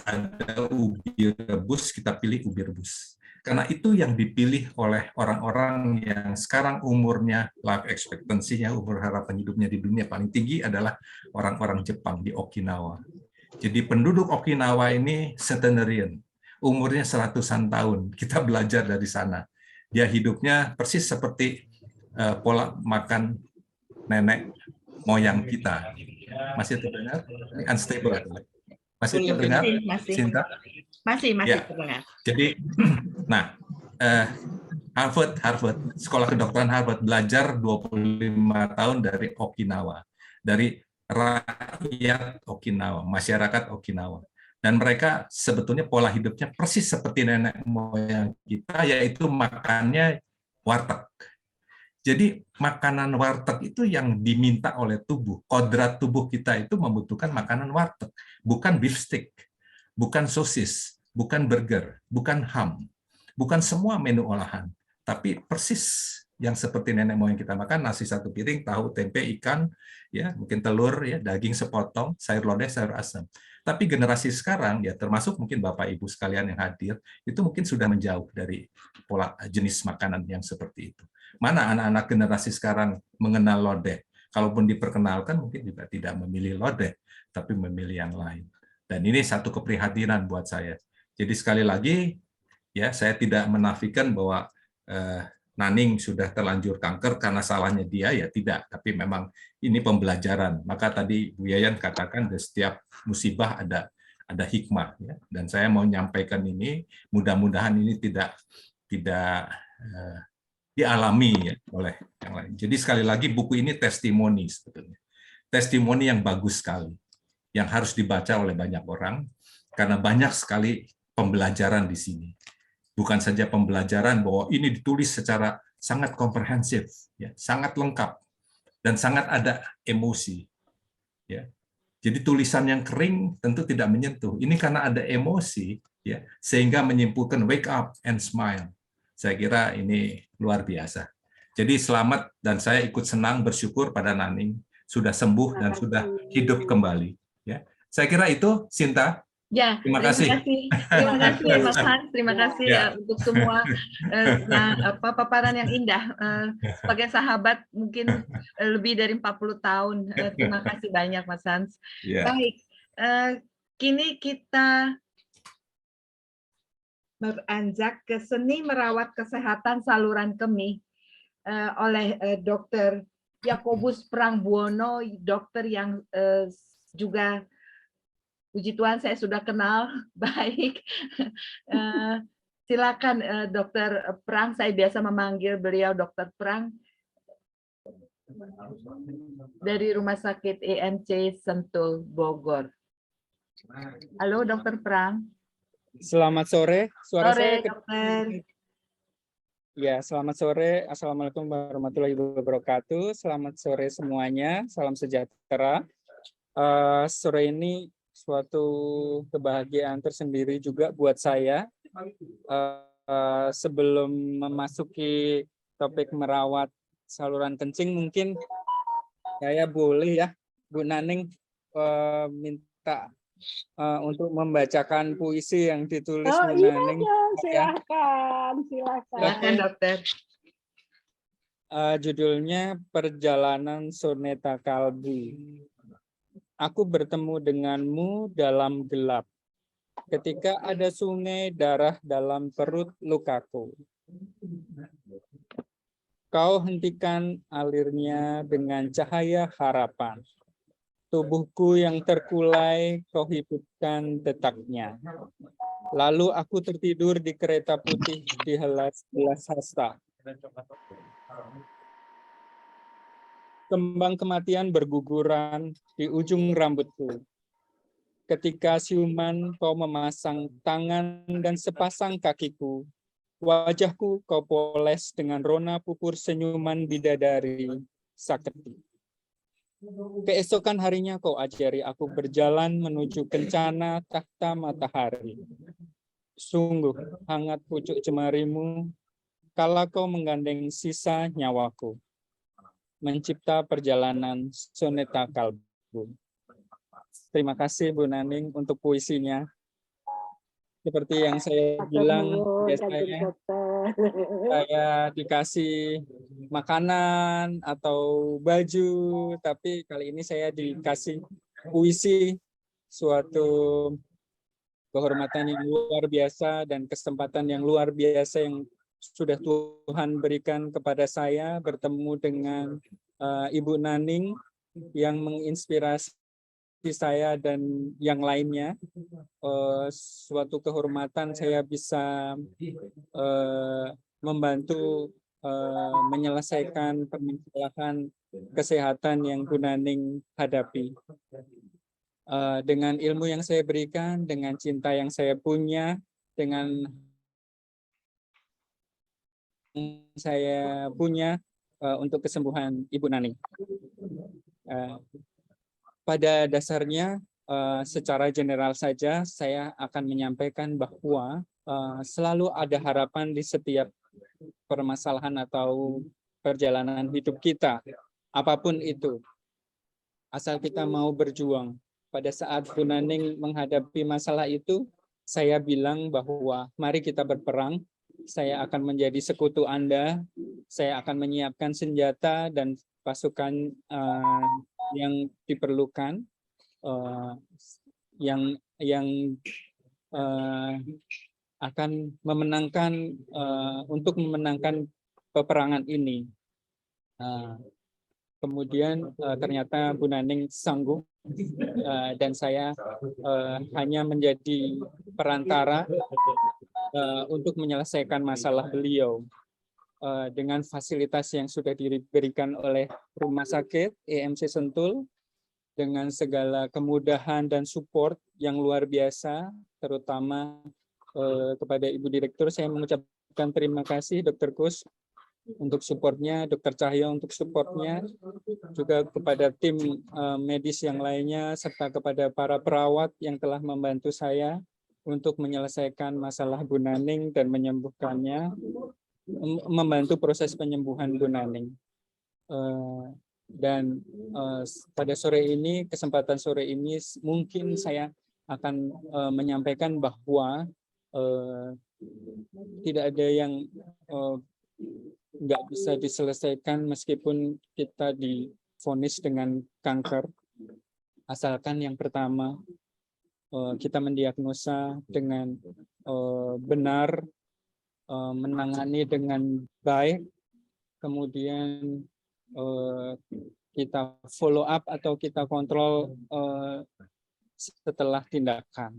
ada ubi rebus, kita pilih ubi rebus. Karena itu yang dipilih oleh orang-orang yang sekarang umurnya, life expectancy-nya, umur harapan hidupnya di dunia paling tinggi adalah orang-orang Jepang di Okinawa. Jadi penduduk Okinawa ini centenarian, umurnya 100-an tahun. Kita belajar dari sana. Dia hidupnya persis seperti pola makan nenek moyang kita. Masih terdengar? Unstable. Masih terdengar? Sinta? Masih Ya. terdengar. Jadi, nah, Harvard, sekolah kedokteran Harvard belajar 25 tahun dari Okinawa, dari rakyat Okinawa, masyarakat Okinawa. Dan mereka sebetulnya pola hidupnya persis seperti nenek moyang kita, yaitu makannya warteg. Jadi makanan warteg itu yang diminta oleh tubuh. Kodrat tubuh kita itu membutuhkan makanan warteg, bukan beef stick, bukan sosis, bukan burger, bukan ham, bukan semua menu olahan, tapi persis yang seperti nenek moyang kita makan, nasi 1 piring, tahu, tempe, ikan, ya, mungkin telur, ya, daging sepotong, sayur lodeh, sayur asam. Tapi generasi sekarang, ya, termasuk mungkin Bapak Ibu sekalian yang hadir, itu mungkin sudah menjauh dari pola jenis makanan yang seperti itu. Mana anak-anak generasi sekarang mengenal lodeh? Kalaupun diperkenalkan, mungkin juga tidak memilih lodeh, tapi memilih yang lain. Dan ini satu keprihatinan buat saya. Jadi sekali lagi, ya, saya tidak menafikan bahwa Naning sudah terlanjur kanker karena salahnya dia, ya tidak. Tapi memang ini pembelajaran. Maka tadi Bu Yayan katakan di setiap musibah ada hikmah. Ya. Dan saya mau menyampaikan ini, mudah-mudahan ini tidak dialami, ya, oleh yang lain. Jadi sekali lagi buku ini testimoni sebetulnya. Testimoni yang bagus sekali, yang harus dibaca oleh banyak orang, karena banyak sekali pembelajaran di sini. Bukan saja pembelajaran bahwa ini ditulis secara sangat komprehensif, ya, sangat lengkap, dan sangat ada emosi. Ya. Jadi tulisan yang kering tentu tidak menyentuh. Ini karena ada emosi, ya, sehingga menyimpulkan wake up and smile. Saya kira ini luar biasa. Jadi selamat, dan saya ikut senang bersyukur pada Naning sudah sembuh dan sudah hidup kembali. Ya. Saya kira itu, Sinta. Ya, Terima kasih. Terima kasih Mas Hans, terima kasih Ya. untuk semua paparan yang indah. Sebagai sahabat mungkin lebih dari 40 tahun. Terima kasih banyak Mas Hans. Ya. Baik, kini kita beranjak ke seni merawat kesehatan saluran kemih oleh Dr. Yakobus Prangbuwono, dokter yang juga puji Tuhan saya sudah kenal baik. Silakan Dokter Prang, saya biasa memanggil beliau Dokter Prang dari Rumah Sakit EMC Sentul Bogor. Halo Dokter Prang. Selamat sore. Suara saya Dokter. Ya, selamat sore. Assalamualaikum warahmatullahi wabarakatuh. Selamat sore semuanya. Salam sejahtera. Sore ini suatu kebahagiaan tersendiri juga buat saya. Sebelum memasuki topik merawat saluran kencing, mungkin saya boleh ya, Bu Naning, minta untuk membacakan puisi yang ditulis Bu Naning. Silakan. Silakan dokter. Judulnya Perjalanan Soneta Kalbu. Aku bertemu denganmu dalam gelap, ketika ada sungai darah dalam perut lukaku. Kau hentikan alirnya dengan cahaya harapan. Tubuhku yang terkulai, kau hidupkan detaknya. Lalu aku tertidur di kereta putih di belas hasta. Kembang kematian berguguran di ujung rambutku. Ketika siuman kau memasang tangan dan sepasang kakiku, wajahku kau poles dengan rona pupur senyuman bidadari saketi. Keesokan harinya kau ajari aku berjalan menuju kencana takhta matahari. Sungguh hangat pucuk jemarimu, kala kau menggandeng sisa nyawaku. Mencipta perjalanan Soneta Kalbu. Terima kasih Bu Naning untuk puisinya. Seperti yang saya bilang, biasanya saya dikasih makanan atau baju, tapi kali ini saya dikasih puisi, suatu kehormatan yang luar biasa dan kesempatan yang luar biasa yang sudah Tuhan berikan kepada saya bertemu dengan Ibu Naning yang menginspirasi saya dan yang lainnya. Suatu kehormatan saya bisa membantu menyelesaikan permasalahan kesehatan yang Bu Naning hadapi. Dengan ilmu yang saya berikan, dengan cinta yang saya punya, dengan saya punya untuk kesembuhan Ibu Naning. Pada dasarnya, secara general saja, saya akan menyampaikan bahwa selalu ada harapan di setiap permasalahan atau perjalanan hidup kita, apapun itu. Asal kita mau berjuang. Pada saat Bu Naning menghadapi masalah itu, saya bilang bahwa mari kita berperang. Saya akan menjadi sekutu Anda. Saya akan menyiapkan senjata dan pasukan yang diperlukan, yang akan memenangkan untuk memenangkan peperangan ini. Kemudian ternyata Bu Naning sanggup dan saya hanya menjadi perantara untuk menyelesaikan masalah beliau dengan fasilitas yang sudah diberikan oleh Rumah Sakit EMC Sentul, dengan segala kemudahan dan support yang luar biasa, terutama kepada Ibu Direktur. Saya mengucapkan terima kasih Dr. Kus untuk supportnya, Dr. Cahyo untuk supportnya, juga kepada tim medis yang lainnya, serta kepada para perawat yang telah membantu saya untuk menyelesaikan masalah Bu Naning dan menyembuhkannya, membantu proses penyembuhan Bu Naning. Dan pada sore ini, kesempatan sore ini, mungkin saya akan menyampaikan bahwa tidak ada yang nggak bisa diselesaikan meskipun kita divonis dengan kanker, asalkan yang pertama kita mendiagnosa dengan benar, menangani dengan baik, kemudian kita follow up atau kita kontrol setelah tindakan.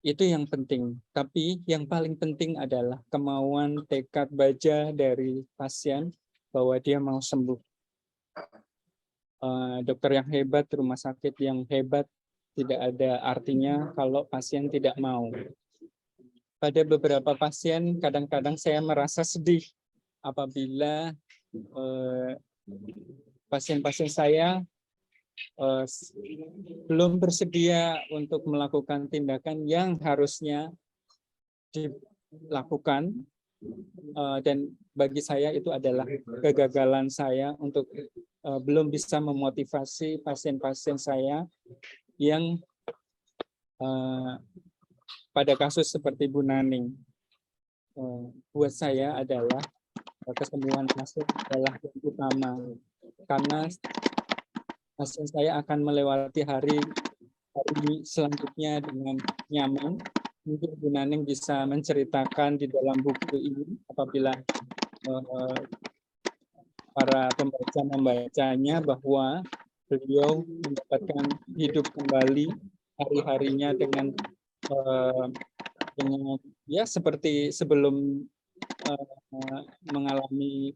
Itu yang penting. Tapi yang paling penting adalah kemauan tekad baja dari pasien bahwa dia mau sembuh. Dokter yang hebat, rumah sakit yang hebat, tidak ada artinya kalau pasien tidak mau. Pada beberapa pasien, kadang-kadang saya merasa sedih apabila pasien-pasien saya belum bersedia untuk melakukan tindakan yang harusnya dilakukan, dan bagi saya itu adalah kegagalan saya untuk belum bisa memotivasi pasien-pasien saya yang pada kasus seperti Bu Naning. Buat saya adalah kesembuhan pasien adalah yang utama, karena pasien saya akan melewati hari selanjutnya dengan nyaman. Mungkin Bu Naning bisa menceritakan di dalam buku ini apabila para pembaca membacanya bahwa beliau mendapatkan hidup kembali hari-harinya dengan ya seperti sebelum mengalami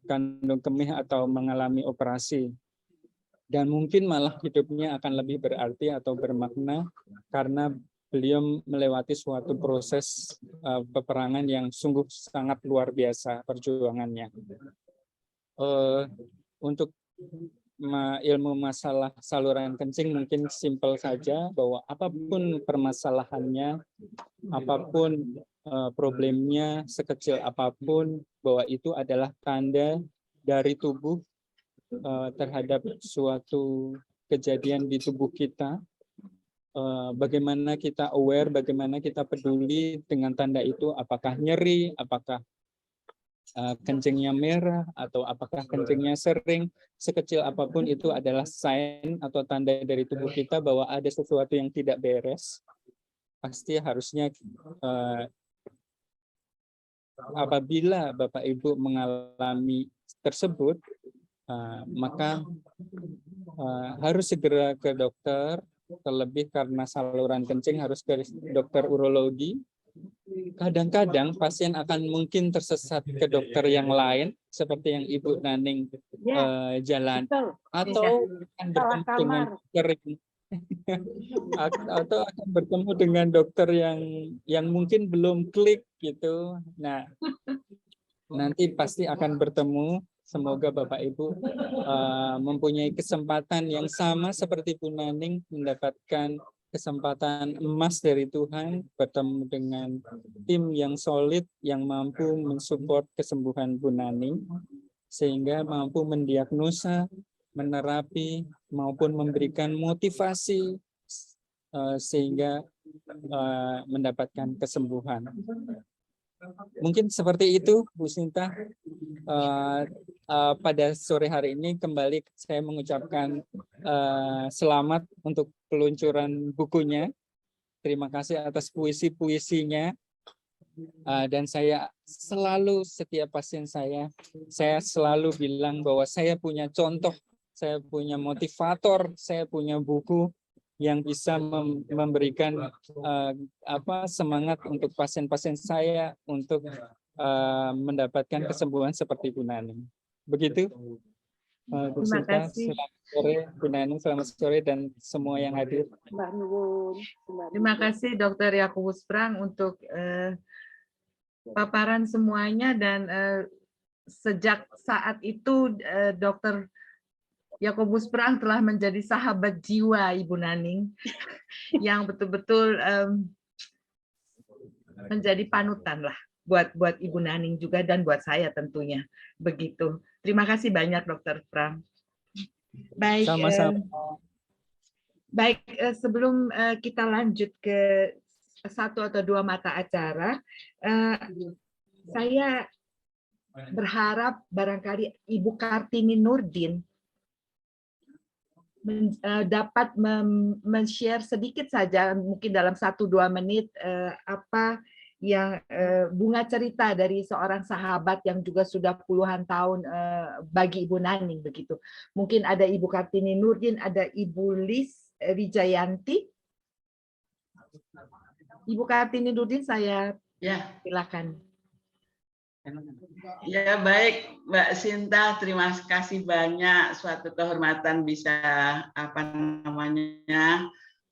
kandung kemih atau mengalami operasi, dan mungkin malah hidupnya akan lebih berarti atau bermakna karena beliau melewati suatu proses peperangan yang sungguh sangat luar biasa perjuangannya. Untuk ilmu masalah saluran kencing mungkin simpel saja, bahwa apapun permasalahannya, apapun problemnya, sekecil apapun, bahwa itu adalah tanda dari tubuh terhadap suatu kejadian di tubuh kita. Bagaimana kita aware, bagaimana kita peduli dengan tanda itu, apakah nyeri, apakah kencingnya merah, atau apakah kencingnya sering, sekecil apapun itu adalah sign atau tanda dari tubuh kita bahwa ada sesuatu yang tidak beres. Pasti harusnya apabila Bapak Ibu mengalami tersebut, maka harus segera ke dokter, terlebih karena saluran kencing harus ke dokter urologi. Kadang-kadang pasien akan mungkin tersesat ke dokter yang lain, seperti yang Ibu Naning jalan, atau akan bertemu dengan dokter atau akan bertemu dengan dokter yang mungkin belum klik gitu. Nah, nanti pasti akan bertemu. Semoga Bapak Ibu mempunyai kesempatan yang sama seperti Bu Naning, mendapatkan kesempatan emas dari Tuhan, bertemu dengan tim yang solid yang mampu mensupport kesembuhan Bu Naning, sehingga mampu mendiagnosa, menerapi, maupun memberikan motivasi sehingga mendapatkan kesembuhan. Mungkin seperti itu, Bu Sinta. Pada sore hari ini kembali saya mengucapkan selamat untuk peluncuran bukunya. Terima kasih atas puisi-puisinya. Dan saya selalu, setiap pasien saya selalu bilang bahwa saya punya contoh, saya punya motivator, saya punya buku yang bisa memberikan semangat untuk pasien-pasien saya untuk mendapatkan kesembuhan seperti Bu Naning. Begitu. Terima kasih. Selamat sore Bu Naning, selamat sore dan semua yang hadir. Terima kasih Dr. Yakobus Prang untuk paparan semuanya, dan sejak saat itu Dr. Yakobus Prang telah menjadi sahabat jiwa Ibu Naning yang betul-betul menjadi panutan lah buat Ibu Naning juga, dan buat saya tentunya. Begitu. Terima kasih banyak Dr. Prang. Baik. Sama-sama. Baik, sebelum kita lanjut ke satu atau dua mata acara, saya berharap barangkali Ibu Kartini Nurdin dapat men-share sedikit saja, mungkin dalam 1-2 menit, apa yang bunga cerita dari seorang sahabat yang juga sudah puluhan tahun bagi Ibu Naning begitu. Mungkin ada Ibu Kartini Nurdin, ada Ibu Lis Wijayanti. Ibu Kartini Nurdin, saya silakan. Ya, baik Mbak Sinta, terima kasih banyak, suatu kehormatan bisa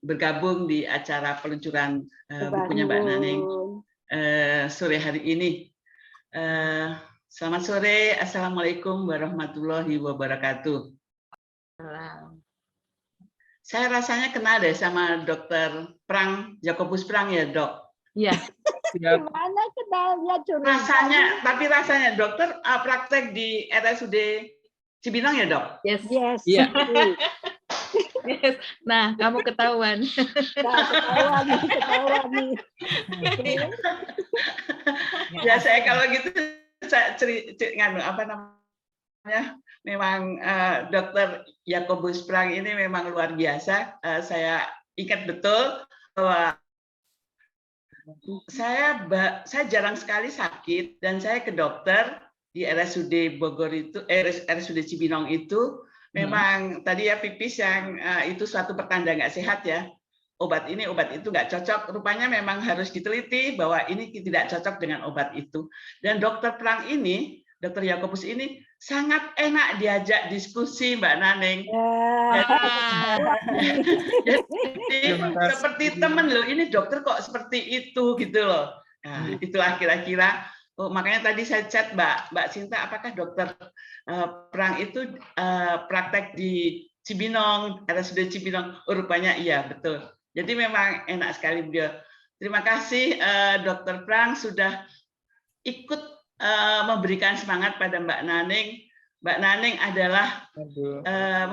bergabung di acara peluncuran bukunya Mbak Naning sore hari ini. Selamat sore, Assalamualaikum warahmatullahi wabarakatuh. Saya rasanya kenal deh sama Dokter Prang, Jakobus Prang ya, Dok? Iya. Gimana kenalnya? Rasanya dokter praktek di RSUD Cibinong ya, Dok? Yes. Iya. Yes. Nah, kamu ketahuan. Ketahuan nih. Ya, saya kalau gitu saya memang Dokter Jakobus Prang ini memang luar biasa. Saya ingat betul bahwa saya jarang sekali sakit dan saya ke dokter di RSUD Bogor itu, RSUD Cibinong itu memang tadi ya pipis yang itu suatu pertanda nggak sehat ya. Obat ini, obat itu nggak cocok. Rupanya memang harus diteliti bahwa ini tidak cocok dengan obat itu. Dan Dokter Prang ini, Dokter Jakobus ini sangat enak diajak diskusi, Mbak Naning. Jadi seperti teman loh, ini dokter kok seperti itu gitu loh. Nah, itulah kira-kira. Makanya tadi saya chat Mbak Sinta, apakah Dokter Prang itu praktek di Cibinong, RSUD Cibinong? Rupanya iya, betul. Jadi memang enak sekali beliau. Terima kasih Dokter Prang sudah ikut memberikan semangat pada Mbak Naning. Mbak Naning adalah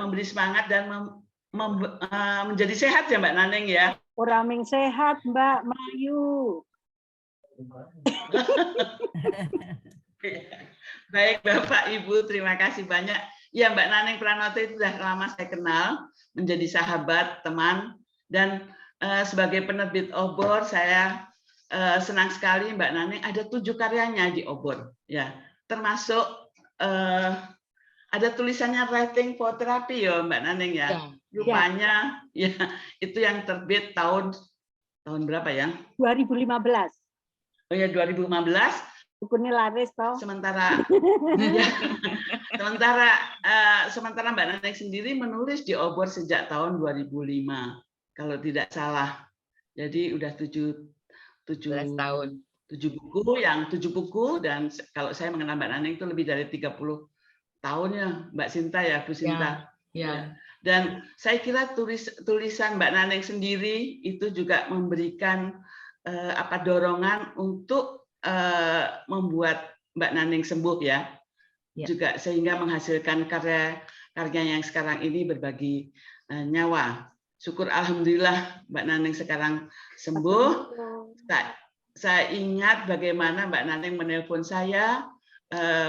memberi semangat dan menjadi sehat ya Mbak Naning ya. Orang yang sehat Mbak Mayu. Baik Bapak Ibu, terima kasih banyak. Ya Mbak Naning Pranoto itu sudah lama saya kenal, menjadi sahabat, teman, dan sebagai penerbit Obor saya senang sekali Mbak Naning ada 7 karyanya di Obor, ya, termasuk ada tulisannya Writing for Therapy ya Mbak Naning ya. Rupanya ya itu yang terbit tahun berapa ya? 2015. Oh ya 2015. Bukunya laris toh. Sementara ya, sementara Mbak Naning sendiri menulis di Obor sejak tahun 2005 kalau tidak salah. Jadi udah 7 tahun. 7 buku dan kalau saya mengenal Mbak Naning itu lebih dari 30 tahunnya Mbak Sinta ya, Bu Sinta. Ya. Dan saya kira tulisan Mbak Naning sendiri itu juga memberikan dorongan untuk membuat Mbak Naning sembuh ya. Juga sehingga menghasilkan karya yang sekarang ini berbagi nyawa. Syukur alhamdulillah Mbak Naning sekarang sembuh. Saya ingat bagaimana Mbak Naning menelpon saya,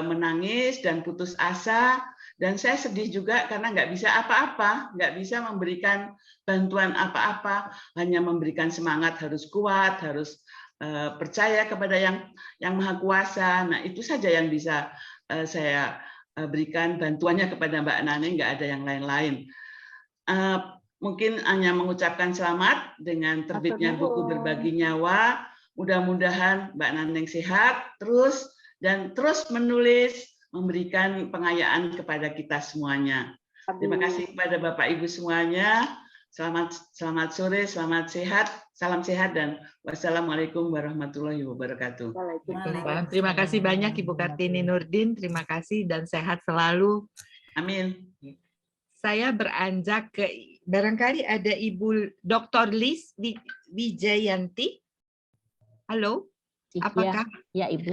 menangis dan putus asa, dan saya sedih juga karena nggak bisa apa-apa, nggak bisa memberikan bantuan apa-apa, hanya memberikan semangat, harus kuat, harus percaya kepada yang Maha Kuasa. Nah itu saja yang bisa saya berikan bantuannya kepada Mbak Naning, nggak ada yang lain-lain. Mungkin hanya mengucapkan selamat dengan terbitnya buku Berbagi Nyawa. Mudah-mudahan Mbak Naning sehat terus dan terus menulis, memberikan pengayaan kepada kita semuanya. Terima kasih kepada Bapak Ibu semuanya. Selamat sore, selamat sehat, salam sehat, dan wassalamualaikum warahmatullahi wabarakatuh. Terima kasih banyak Ibu Kartini Nurdin, terima kasih dan sehat selalu. Amin. Saya beranjak ke barangkali ada Ibu Dr. Lis Wijayanti. Halo, apakah? Ya Ibu.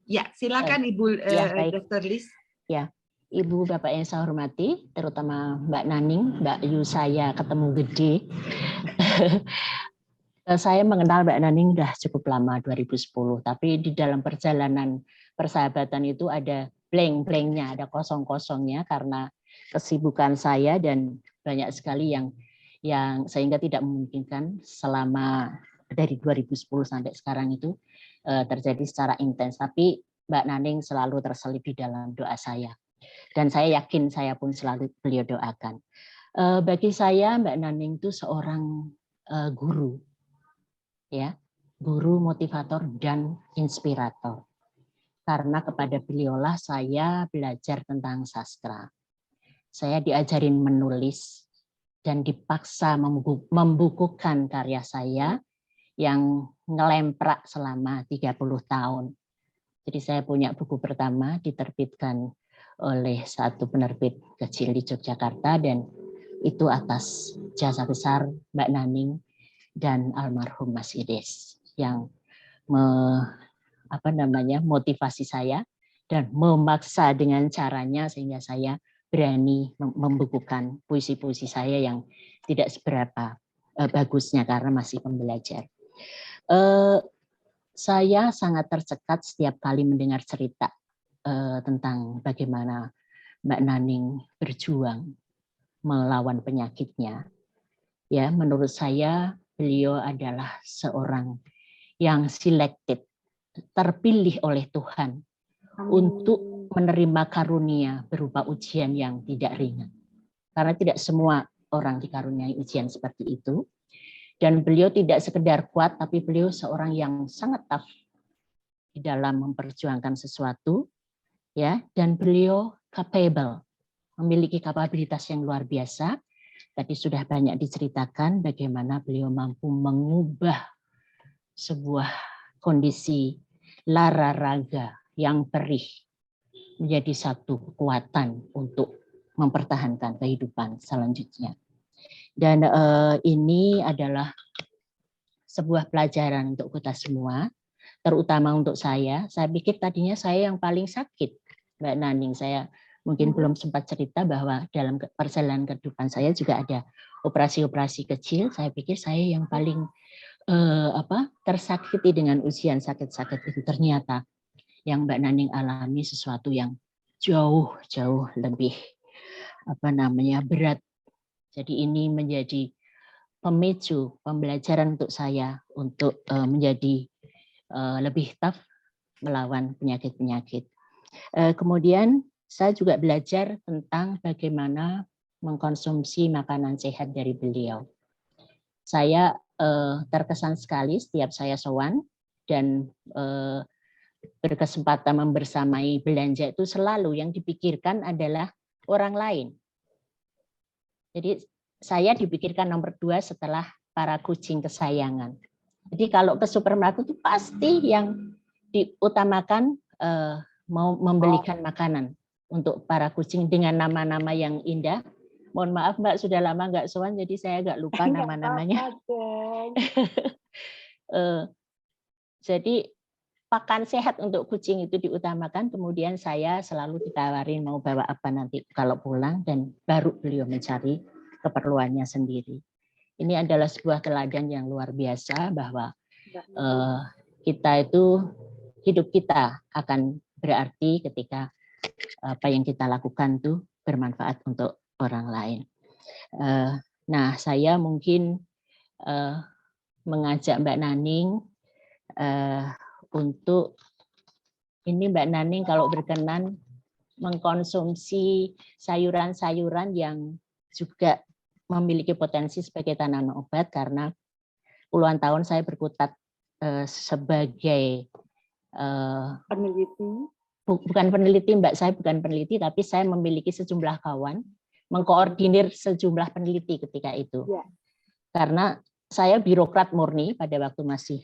Ya, silakan Ibu ya, Dr. Lis. Ya, Ibu Bapak yang saya hormati, terutama Mbak Naning, Mbak Yu saya ketemu gede. Saya mengenal Mbak Naning sudah cukup lama, 2010, tapi di dalam perjalanan persahabatan itu ada blank-blanknya, ada kosong-kosongnya karena kesibukan saya dan banyak sekali yang sehingga tidak memungkinkan selama dari 2010 sampai sekarang itu terjadi secara intens. Tapi Mbak Naning selalu terselip di dalam doa saya. Dan saya yakin saya pun selalu beliau doakan. Bagi saya Mbak Naning itu seorang guru, ya, guru, motivator dan inspirator. Karena kepada beliaulah saya belajar tentang sastra. Saya diajarin menulis dan dipaksa membukukan karya saya yang ngelemprak selama 30 tahun. Jadi saya punya buku pertama diterbitkan oleh satu penerbit kecil di Yogyakarta dan itu atas jasa besar Mbak Naning dan almarhum Mas Ides yang motivasi saya dan memaksa dengan caranya sehingga saya berani membukukan puisi-puisi saya yang tidak seberapa bagusnya karena masih pembelajar. Saya sangat tercekat setiap kali mendengar cerita tentang bagaimana Mbak Naning berjuang melawan penyakitnya. Ya, menurut saya beliau adalah seorang yang selected, terpilih oleh Tuhan untuk menerima karunia berupa ujian yang tidak ringan. Karena tidak semua orang dikaruniai ujian seperti itu. Dan beliau tidak sekedar kuat, tapi beliau seorang yang sangat tough di dalam memperjuangkan sesuatu, ya. Dan beliau capable, memiliki kapabilitas yang luar biasa. Tadi sudah banyak diceritakan bagaimana beliau mampu mengubah sebuah kondisi lara raga yang perih menjadi satu kekuatan untuk mempertahankan kehidupan selanjutnya. Dan ini adalah sebuah pelajaran untuk kita semua, terutama untuk saya. Saya pikir tadinya saya yang paling sakit, Mbak Naning. Saya mungkin belum sempat cerita bahwa dalam perjalanan kehidupan saya juga ada operasi-operasi kecil. Saya pikir saya yang paling tersakiti dengan ujian sakit-sakit itu. Ternyata yang Mbak Naning alami sesuatu yang jauh lebih berat. Jadi ini menjadi pemicu pembelajaran untuk saya untuk menjadi lebih tough melawan penyakit-penyakit. Kemudian saya juga belajar tentang bagaimana mengkonsumsi makanan sehat dari beliau. Saya terkesan sekali setiap saya sowan dan berkesempatan membersamai belanja itu selalu yang dipikirkan adalah orang lain. Jadi saya dipikirkan nomor 2 setelah para kucing kesayangan. Jadi kalau ke supermarket itu pasti yang diutamakan mau membelikan makanan untuk para kucing dengan nama-nama yang indah. Mohon maaf Mbak, sudah lama nggak sowan, jadi saya agak lupa nama-namanya. Jadi pakan sehat untuk kucing itu diutamakan, kemudian saya selalu ditawarin mau bawa apa nanti kalau pulang, dan baru beliau mencari keperluannya sendiri. Ini adalah sebuah teladan yang luar biasa bahwa kita itu, hidup kita akan berarti ketika apa yang kita lakukan tuh bermanfaat untuk orang lain. Nah, saya mungkin mengajak Mbak Naning untuk ini Mbak Naning kalau berkenan mengkonsumsi sayuran-sayuran yang juga memiliki potensi sebagai tanaman obat, karena puluhan tahun saya berkutat sebagai peneliti. Bukan peneliti Mbak, saya bukan peneliti, tapi saya memiliki sejumlah kawan, mengkoordinir sejumlah peneliti ketika itu. Ya. Karena saya birokrat murni pada waktu masih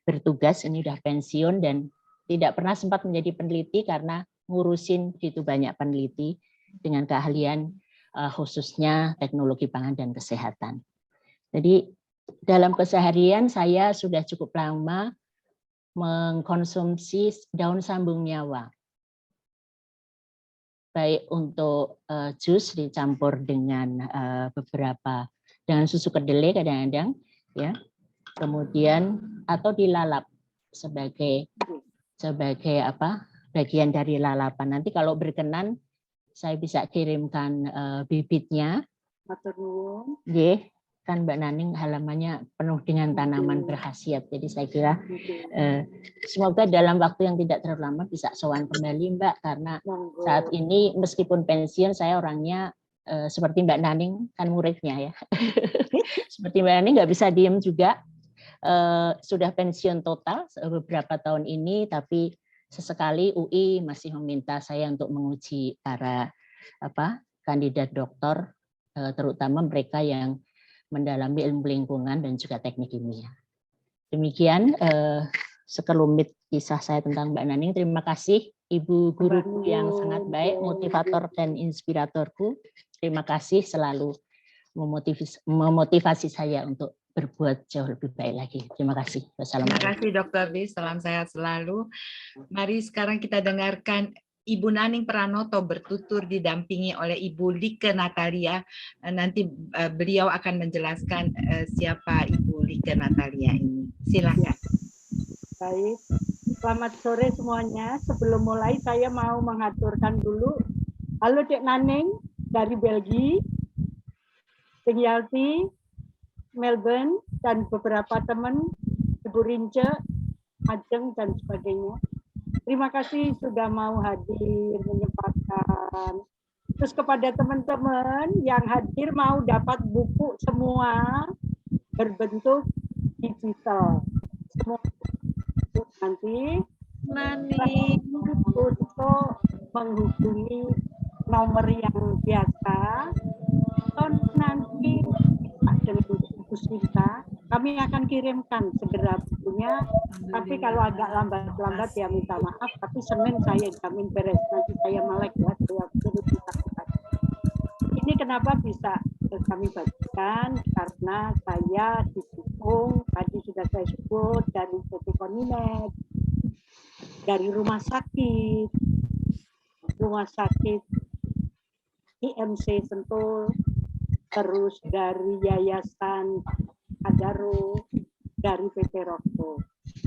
bertugas, ini udah pensiun dan tidak pernah sempat menjadi peneliti karena ngurusin begitu banyak peneliti dengan keahlian khususnya teknologi pangan dan kesehatan. Jadi dalam keseharian saya sudah cukup lama mengkonsumsi daun sambung nyawa. baik untuk jus dicampur dengan dengan susu kedelai kadang-kadang, ya. Kemudian atau dilalap sebagai bagian dari lalapan. Nanti kalau berkenan saya bisa kirimkan bibitnya. Kan Mbak Naning halamannya penuh dengan tanaman berkhasiat. Jadi saya kira semoga dalam waktu yang tidak terlalu lama bisa sowan kembali Mbak, karena saat ini meskipun pensiun saya orangnya seperti Mbak Naning kan muridnya ya. Seperti Mbak Naning nggak bisa diem juga. Sudah pensiun total beberapa tahun ini, tapi sesekali UI masih meminta saya untuk menguji para kandidat doktor, terutama mereka yang mendalami ilmu lingkungan dan juga teknik kimia. Demikian sekelumit kisah saya tentang Mbak Naning. Terima kasih Ibu guruku yang sangat baik, motivator dan inspiratorku. Terima kasih selalu memotivasi saya untuk berbuat jauh lebih baik lagi. Terima kasih. Terima kasih Dr. Lee, salam sehat selalu. Mari sekarang kita dengarkan Ibu Naning Pranoto bertutur didampingi oleh Ibu Like Natalia. Nanti beliau akan menjelaskan siapa Ibu Like Natalia ini. Silakan. Baik, selamat sore semuanya. Sebelum mulai saya mau mengaturkan dulu. Halo Dek Naning dari Belgia, Dek Yalti, Melbourne, dan beberapa teman, Ibu Rince, Ajeng, dan sebagainya. Terima kasih sudah mau hadir, menyempatkan. Terus kepada teman-teman yang hadir mau dapat buku semua berbentuk digital. Semua nanti untuk menghubungi nomor yang biasa, atau nanti dengan Bu Sinta, kami akan kirimkan segera bukunya, tapi kalau agak lambat-lambat ya minta maaf, tapi Senin saya jamin beres, nanti saya melek ya, saya ini kenapa bisa kami bagikan, karena saya didukung, tadi sudah saya sebut, dari PT Konimed, dari rumah sakit IMC Sentul, terus dari Yayasan Adaro, dari PT Rokto.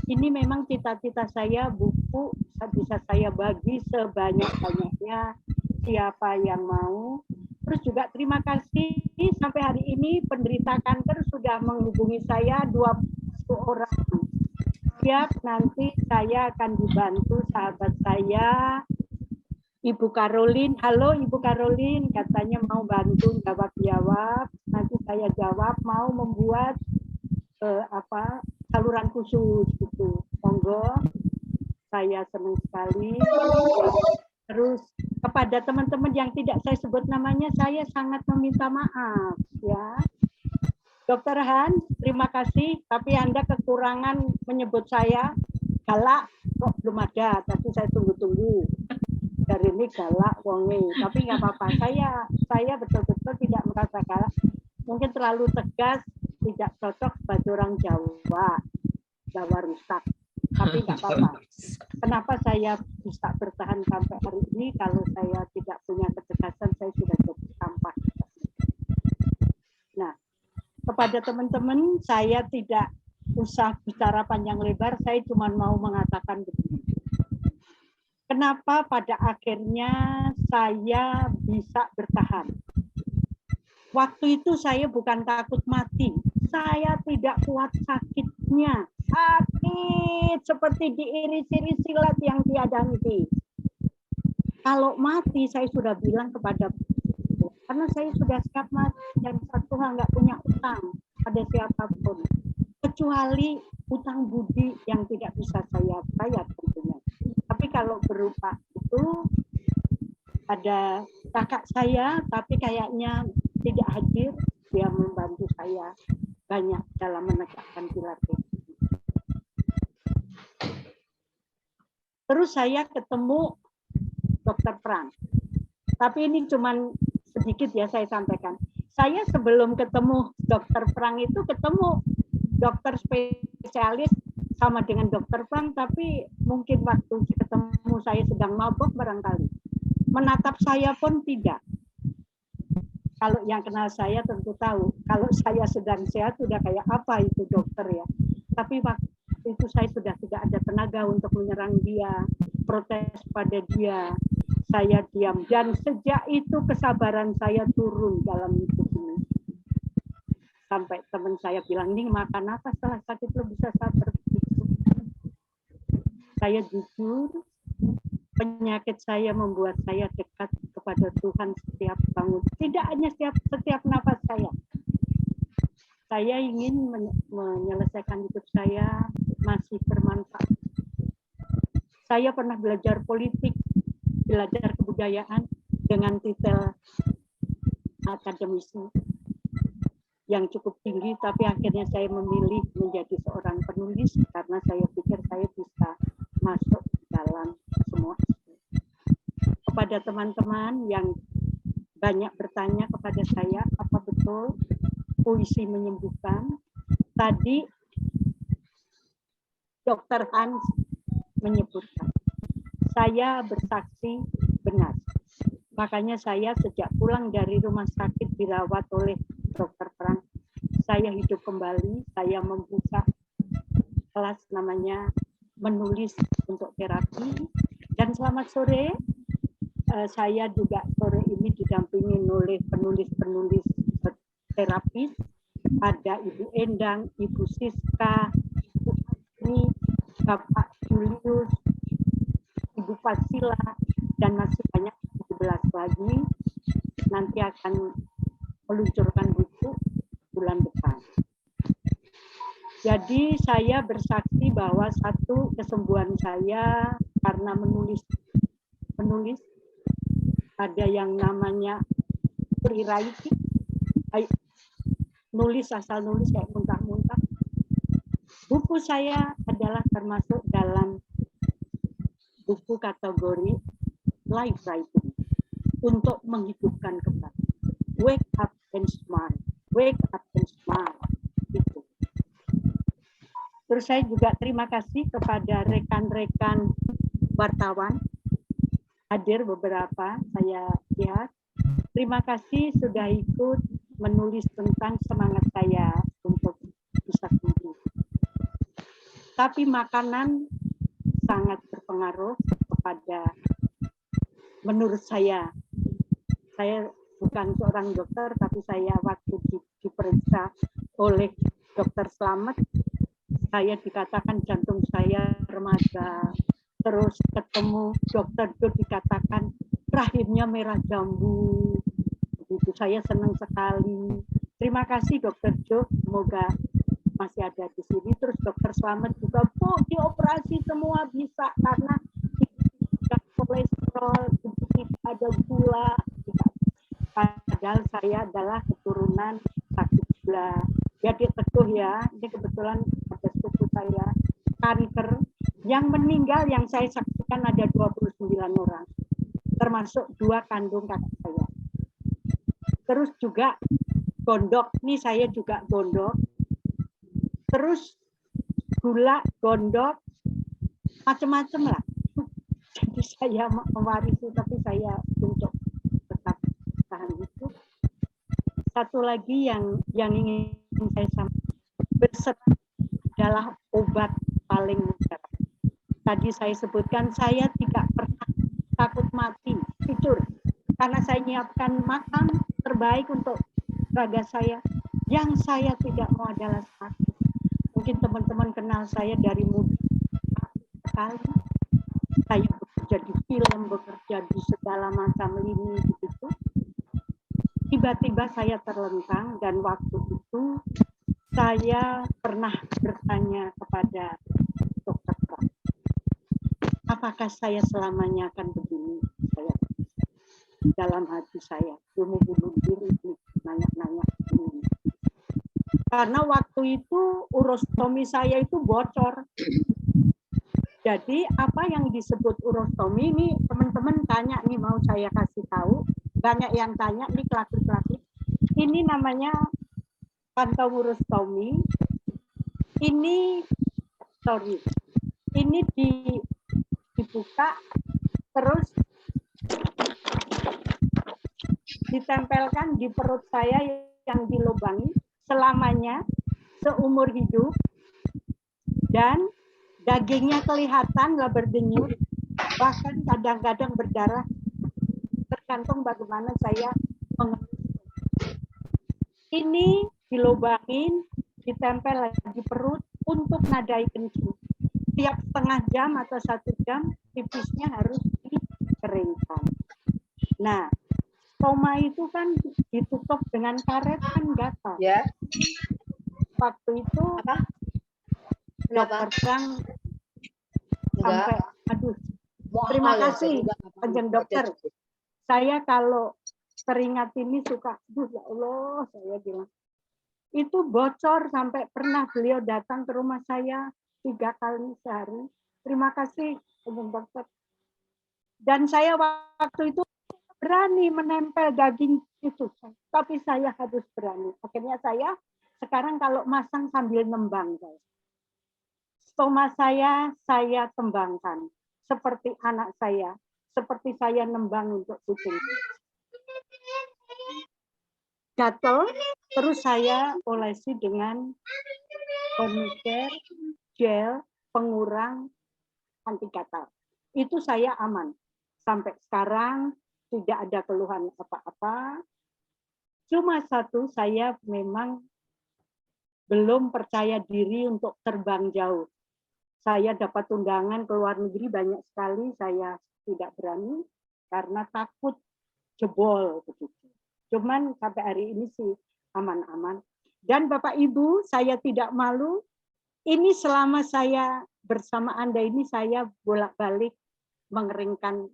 Ini memang cita-cita saya, buku bisa saya bagi sebanyak-banyaknya siapa yang mau. Terus juga terima kasih sampai hari ini penderita kanker sudah menghubungi saya 20 orang. Siap, nanti saya akan dibantu sahabat saya, Ibu Karolin. Halo Ibu Karolin, katanya mau bantu jawab-jawab. Nanti saya jawab, mau membuat saluran khusus gitu. Monggo, saya senang sekali. Terus kepada teman-teman yang tidak saya sebut namanya, saya sangat meminta maaf ya. Dr. Han, terima kasih, tapi Anda kekurangan menyebut saya galak, kok belum ada, tapi saya tunggu-tunggu. Dari ini galak wonge, tapi nggak apa-apa. Saya betul-betul tidak merasa galak. Mungkin terlalu tegas, tidak cocok bagi orang Jawa rusak. Tapi nggak apa-apa. Kenapa saya bisa bertahan sampai hari ini? Kalau saya tidak punya ketegasan, saya sudah jadi sampah. Nah, kepada teman-teman, saya tidak usah bicara panjang lebar. Saya cuma mau mengatakan begini. Kenapa pada akhirnya saya bisa bertahan? Waktu itu saya bukan takut mati. Saya tidak kuat sakitnya. Sakit seperti diiris-iris silat yang tiada henti. Kalau mati saya sudah bilang kepada karena saya sudah siap mati dan satu hal nggak punya utang pada siapapun. Kecuali utang budi yang tidak bisa saya bayar tentunya. Tapi kalau berupa itu ada kakak saya, tapi kayaknya tidak hadir, dia membantu saya banyak dalam menegakkan pilar ini. Terus saya ketemu Dr. Prang. Tapi ini cuman sedikit ya saya sampaikan. Saya sebelum ketemu Dr. Prang itu ketemu dokter spesialis sama dengan Dr. Prang, tapi mungkin waktu ketemu saya sedang mabuk barangkali. menatap saya pun tidak. Kalau yang kenal saya tentu tahu, kalau saya sedang sehat sudah kayak apa itu dokter ya. Tapi waktu itu saya sudah tidak ada tenaga untuk menyerang dia, protes pada dia. Saya diam dan sejak itu kesabaran saya turun dalam hidup ini. Sampai teman saya bilang, "Ning, makan apa setelah sakit lo bisa sabar?" Saya jujur, penyakit saya membuat saya dekat kepada Tuhan setiap bangun. Tidak hanya setiap nafas saya. Saya ingin menyelesaikan hidup saya masih bermanfaat. Saya pernah belajar politik, belajar kebudayaan dengan titel akademisi yang cukup tinggi, tapi akhirnya saya memilih menjadi seorang penulis karena saya pikir saya bisa masuk dalam semua. Kepada teman-teman yang banyak bertanya kepada saya, apa betul puisi menyembuhkan? Tadi Dr. Hans menyebutkan, saya bersaksi benar. Makanya saya sejak pulang dari rumah sakit dirawat oleh Dr. Prang, saya hidup kembali, saya membuka kelas namanya menulis untuk terapi. Dan selamat sore, saya juga sore ini didampingi oleh penulis-penulis terapis. Ada Ibu Endang, Ibu Siska, Ibu Asmi, Bapak Julius, Ibu Fasila, dan masih banyak 17 lagi. Nanti akan meluncurkan buku bulan depan. Jadi saya bersaksi bahwa satu kesembuhan saya karena menulis ada yang namanya free writing, nulis asal nulis kayak muntah-muntah. Buku saya adalah termasuk dalam buku kategori life writing untuk menghidupkan kembali. Wake up and smile, wake up and smile. Itu. Terus saya juga terima kasih kepada rekan-rekan wartawan. Hadir beberapa, saya lihat. Terima kasih sudah ikut menulis tentang semangat saya untuk bisa sembuh. Tapi makanan sangat berpengaruh kepada, menurut saya bukan seorang dokter, tapi saya waktu diperiksa oleh Dokter Slamet, saya dikatakan jantung saya remaja. Terus ketemu Dokter Jo dikatakan rahimnya merah jambu. Begitu, saya senang sekali. Terima kasih Dokter Jo, semoga masih ada di sini. Terus Dokter Slamet juga, Bu, dioperasi semua bisa karena tidak kolesterol, tidak ada gula. Padahal saya adalah keturunan sakit gula. Jadi teguh ya, ini kebetulan ada sepupu saya kanker. Yang meninggal yang saya saksikan ada 29 orang, termasuk 2 kandung kakak saya. Terus juga gondok, nih saya juga gondok. Terus gula, gondok, macam-macam lah. Jadi saya mewarisi, tapi saya untuk tetap tahan itu. Satu lagi yang ingin saya sampaikan, berserta adalah obat paling mudah. Tadi saya sebutkan, saya tidak pernah takut mati, tidur. Karena saya menyiapkan makan terbaik untuk raga saya. Yang saya tidak mau adalah sakit. Mungkin teman-teman kenal saya dari muda sekali. Saya bekerja di film, bekerja di segala macam lini begitu. Tiba-tiba saya terlentang dan waktu itu saya pernah bertanya kepada dokter, apakah saya selamanya akan begini? Saya dalam hati saya bunuh diri, nanya ini. Karena waktu itu urostomi saya itu bocor. Jadi apa yang disebut urostomi ini teman-teman tanya nih, mau saya kasih tahu. Banyak yang tanya nih, kelaki-kelaki. Ini namanya pantaurostomi. Ini dibuka terus ditempelkan di perut saya yang dilubangi selamanya, seumur hidup, dan dagingnya kelihatan nggak berdenyut, bahkan kadang-kadang berdarah, tergantung bagaimana saya mengeluh. Ini dilubangin, ditempel di perut untuk nadai kencing. Tiap setengah jam atau 1 jam, pipisnya harus dikeringkan. Nah, stoma itu kan ditutup dengan karet kan gatal. Ya. Waktu itu dokter Prang sampai, aduh, terima kasih Kanjeng Dokter. Saya kalau teringat ini suka, aduh ya Allah, saya bilang. Itu bocor sampai pernah beliau datang ke rumah saya 3 kali sehari. Terima kasih Kanjeng Dokter. Dan saya waktu itu berani menempel daging itu, tapi saya harus berani. Akhirnya saya sekarang kalau masang sambil nembang, stoma saya tembangkan seperti anak saya, seperti saya nembang untuk kucing. Gatel, terus saya olesi dengan Omnicare, gel pengurang anti gatal. Itu saya aman. Sampai sekarang tidak ada keluhan apa-apa. Cuma satu, saya memang belum percaya diri untuk terbang jauh. Saya dapat undangan ke luar negeri banyak sekali, saya tidak berani karena takut jebol begitu. Cuman sampai hari ini sih aman-aman. Dan Bapak Ibu, saya tidak malu. Ini selama saya bersama Anda ini, saya bolak-balik mengeringkan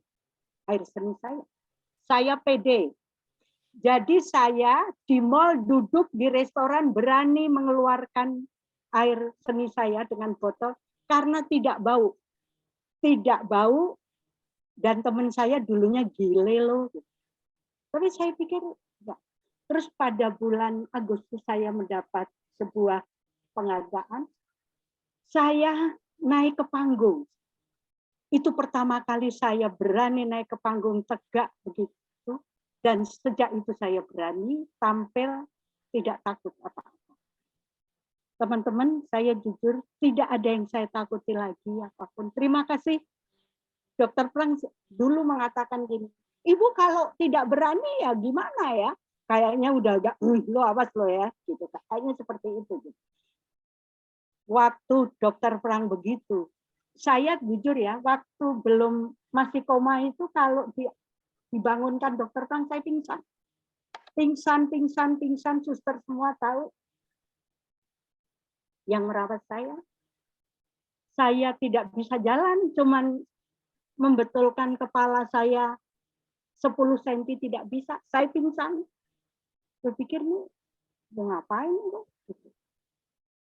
air seni saya. Saya pede. Jadi saya di mall duduk di restoran berani mengeluarkan air seni saya dengan botol karena tidak bau. Tidak bau, dan teman saya dulunya gile loh. Tapi saya pikir enggak. Terus pada bulan Agustus saya mendapat sebuah penghargaan. Saya naik ke panggung. Itu pertama kali saya berani naik ke panggung tegak begitu. Dan sejak itu saya berani tampil tidak takut apa-apa. Teman-teman, saya jujur tidak ada yang saya takuti lagi apapun. Terima kasih. Dokter Prang dulu mengatakan gini, Ibu kalau tidak berani ya gimana ya? Kayaknya udah agak, lo awas lo ya. Gitu. Kayaknya seperti itu. Gitu. Waktu Dokter Prang begitu, saya jujur ya, waktu belum masih koma itu kalau dibangunkan Dokter Prang, saya pingsan. Pingsan, suster semua tahu. Yang merawat saya tidak bisa jalan, cuman membetulkan kepala saya 10 cm tidak bisa, saya pingsan. Berpikir nih, mau ngapain?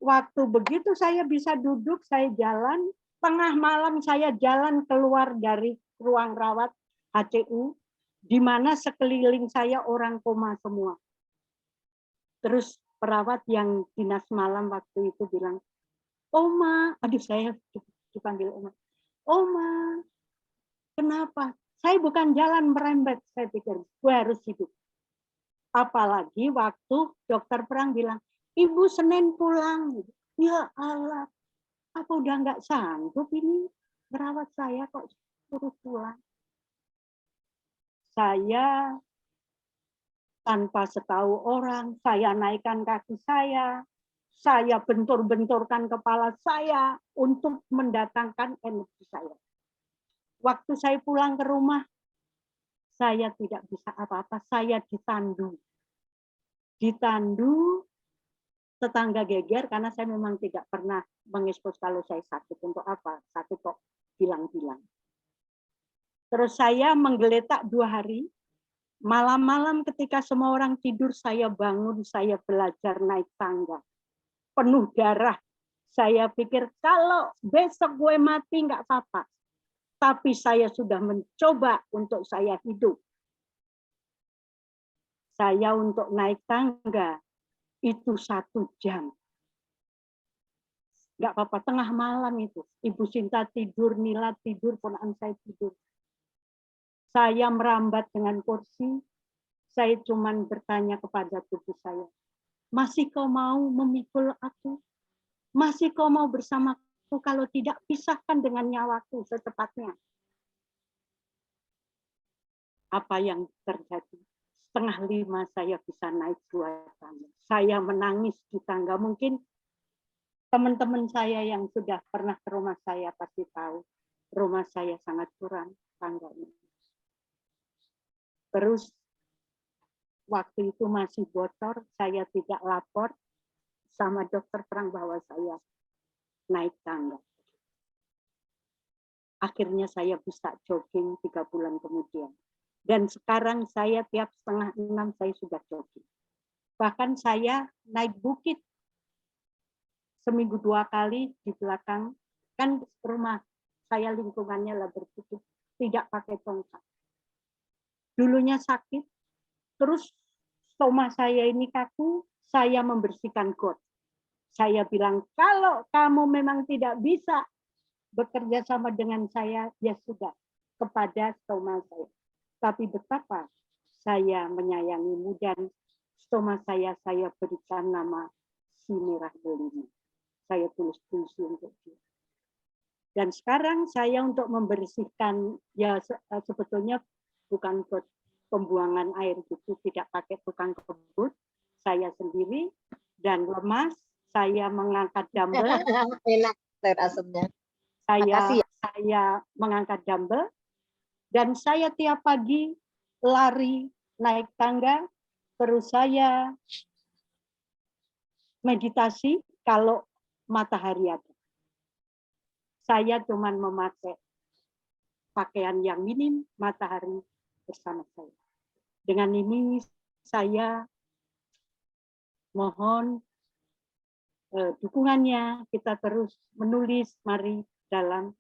Waktu begitu saya bisa duduk, saya jalan, tengah malam saya jalan keluar dari ruang rawat HCU, di mana sekeliling saya orang koma semua. Terus perawat yang dinas malam waktu itu bilang, Oma, aduh saya dipanggil Oma. Oma, kenapa? Saya bukan jalan merembet, saya pikir, gue harus hidup. Apalagi waktu Dokter Prang bilang, Ibu Senin pulang. Ya Allah, apa udah nggak sanggup ini merawat saya kok suruh pulang. Saya tanpa setahu orang, saya naikkan kaki saya bentur-benturkan kepala saya untuk mendatangkan energi saya. Waktu saya pulang ke rumah, saya tidak bisa apa-apa, saya ditandu. Tetangga geger karena saya memang tidak pernah mengekspos kalau saya sakit. Untuk apa? Sakit kok bilang-bilang. Terus saya menggeletak 2 hari. Malam-malam ketika semua orang tidur, saya bangun, saya belajar naik tangga. Penuh darah. Saya pikir kalau besok gue mati nggak apa-apa. Tapi saya sudah mencoba untuk saya hidup. Saya untuk naik tangga itu 1 jam. Nggak apa-apa, tengah malam itu. Ibu Sinta tidur, Nila tidur, ponakan saya tidur. Saya merambat dengan kursi, Saya cuman bertanya kepada tubuh saya, masih kau mau memikul aku? Masih kau mau bersamaku kalau tidak pisahkan dengan nyawaku secepatnya? Apa yang terjadi? 4:30 saya bisa naik 2 tangga. Saya menangis di tangga. Mungkin teman-teman saya yang sudah pernah ke rumah saya pasti tahu. Rumah saya sangat curam tangganya. Terus waktu itu masih bocor, saya tidak lapor sama dokter Prang bahwa saya naik tangga. Akhirnya saya bisa jogging 3 bulan kemudian. Dan sekarang saya tiap 5:30 saya sudah jogging. Bahkan saya naik bukit seminggu 2 kali di belakang, kan rumah saya lingkungannya lah berbukit, tidak pakai tongkat. Dulunya sakit, terus stoma saya ini kaku, saya membersihkan got. Saya bilang, kalau kamu memang tidak bisa bekerja sama dengan saya, ya sudah, kepada stoma saya. Tapi betapa saya menyayangimu, dan stoma saya berikan nama si merah belima. Saya tulis puisi untuk dia. Dan sekarang saya untuk membersihkan, ya sebetulnya bukan buat pembuangan air gitu, tidak pakai tukang kebut, saya sendiri, dan lemas, saya mengangkat dumbbell. Enak air asamnya. Saya mengangkat dumbbell, dan saya tiap pagi lari naik tangga, terus saya meditasi kalau matahari ada. Saya cuma memakai pakaian yang minim, matahari bersama saya. Dengan ini saya mohon dukungannya, kita terus menulis, mari dalam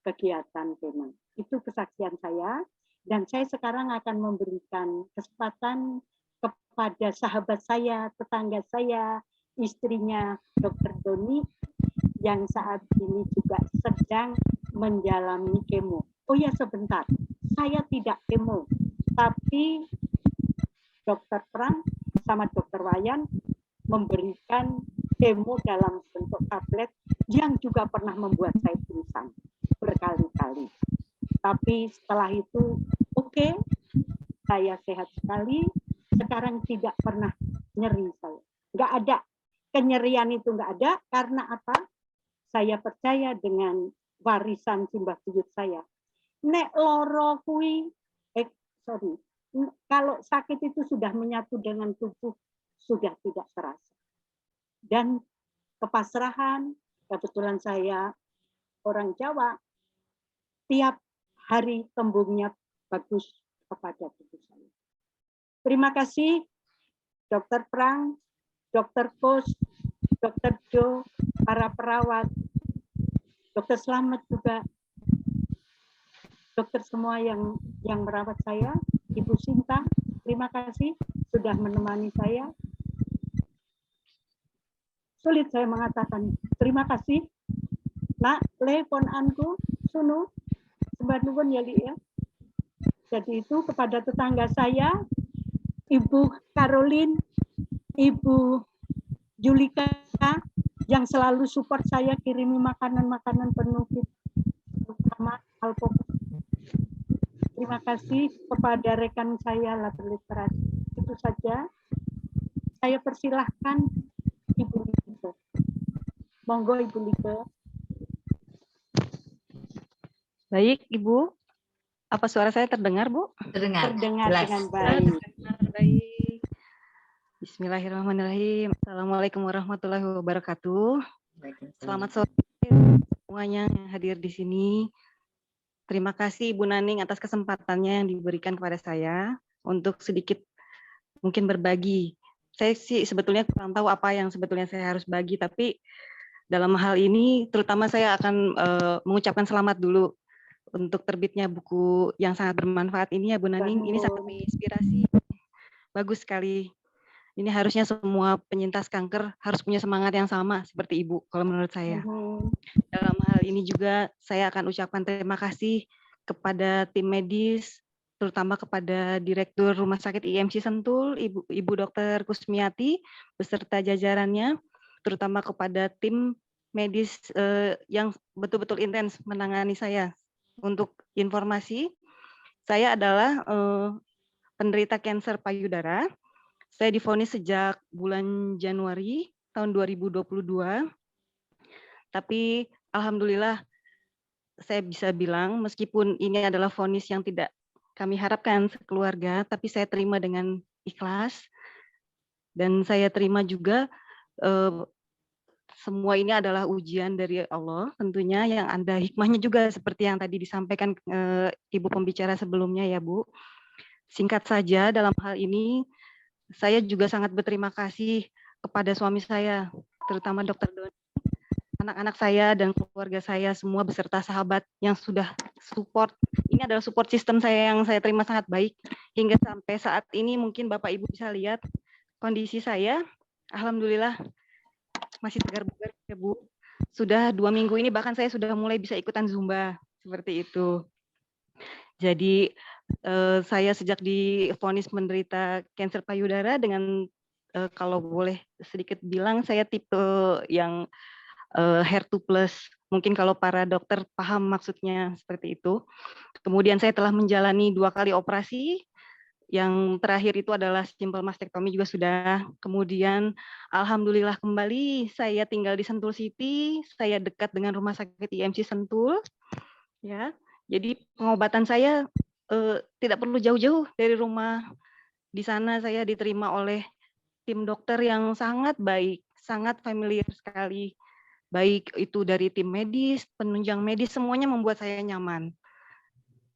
kegiatan tema. Itu kesaksian saya, dan saya sekarang akan memberikan kesempatan kepada sahabat saya, tetangga saya, istrinya Dr. Doni, yang saat ini juga sedang menjalani kemo. Oh ya, sebentar, saya tidak kemo, tapi Dr. Prang sama Dr. Wayan memberikan kemo dalam bentuk tablet yang juga pernah membuat saya pingsan berkali-kali. Tapi setelah itu, oke, saya sehat sekali, sekarang tidak pernah nyeri saya. Nggak ada, kenyerian itu nggak ada, karena apa? Saya percaya dengan warisan simbah buyut saya. Nek loro kui, kalau sakit itu sudah menyatu dengan tubuh, sudah tidak terasa. Dan kepasrahan, kebetulan saya orang Jawa, tiap hari tembungnya bagus kepada tubuh saya. Terima kasih Dr. Prang, Dr. Kos, Dr. Jo, para perawat, Dr. Slamet juga, dokter semua yang merawat saya, Ibu Sinta, terima kasih sudah menemani saya. Sulit saya mengatakan terima kasih. Nak, telepon anku, sunu, sembah nuwun ya Li ya. Jadi itu kepada tetangga saya, Ibu Caroline, Ibu Julika, yang selalu support saya, kirimi makanan-makanan penuh, terutama alkohol. Terima kasih kepada rekan saya Latar Literasi. Itu saja. Saya persilahkan Ibu Lika. Monggo Ibu Lika. Baik, Ibu. Apa suara saya terdengar, Bu? Terdengar. Terdengar dengan baik. Baik. Bismillahirrahmanirrahim. Assalamualaikum warahmatullahi wabarakatuh. Selamat sore semuanya yang hadir di sini. Terima kasih Ibu Naning atas kesempatannya yang diberikan kepada saya untuk sedikit mungkin berbagi. Saya sih sebetulnya kurang tahu apa yang sebetulnya saya harus bagi, tapi dalam hal ini terutama saya akan mengucapkan selamat dulu untuk terbitnya buku yang sangat bermanfaat ini ya Bu Naning. Ini sangat menginspirasi. Bagus sekali. Ini harusnya semua penyintas kanker harus punya semangat yang sama seperti Ibu, kalau menurut saya. Dalam hal ini juga saya akan ucapkan terima kasih kepada tim medis, terutama kepada Direktur Rumah Sakit IMC Sentul, Ibu Dr. Kusmiati, beserta jajarannya, terutama kepada tim medis yang betul-betul intens menangani saya. Untuk informasi, saya adalah penderita kanker payudara. Saya divonis sejak bulan Januari tahun 2022. Tapi alhamdulillah saya bisa bilang meskipun ini adalah vonis yang tidak kami harapkan sekeluarga, tapi saya terima dengan ikhlas. Dan saya terima juga semua ini adalah ujian dari Allah tentunya, yang ada hikmahnya juga seperti yang tadi disampaikan Ibu pembicara sebelumnya ya Bu. Singkat saja dalam hal ini, saya juga sangat berterima kasih kepada suami saya, terutama Dr. Doni, anak-anak saya dan keluarga saya semua beserta sahabat yang sudah support. Ini adalah support system saya yang saya terima sangat baik. Hingga sampai saat ini mungkin Bapak Ibu bisa lihat kondisi saya, alhamdulillah masih tegar bugar ya Bu. Sudah 2 minggu ini bahkan saya sudah mulai bisa ikutan Zumba, seperti itu. Jadi saya sejak divonis menderita kanker payudara dengan kalau boleh sedikit bilang saya tipe yang HER2+. Mungkin kalau para dokter paham maksudnya seperti itu. Kemudian saya telah menjalani 2 kali operasi. Yang terakhir itu adalah simple mastektomi juga sudah. Kemudian alhamdulillah kembali saya tinggal di Sentul City. Saya dekat dengan Rumah Sakit IMC Sentul. Ya. Jadi pengobatan saya tidak perlu jauh-jauh dari rumah. Di sana saya diterima oleh tim dokter yang sangat baik, sangat familiar sekali. Baik itu dari tim medis, penunjang medis, semuanya membuat saya nyaman.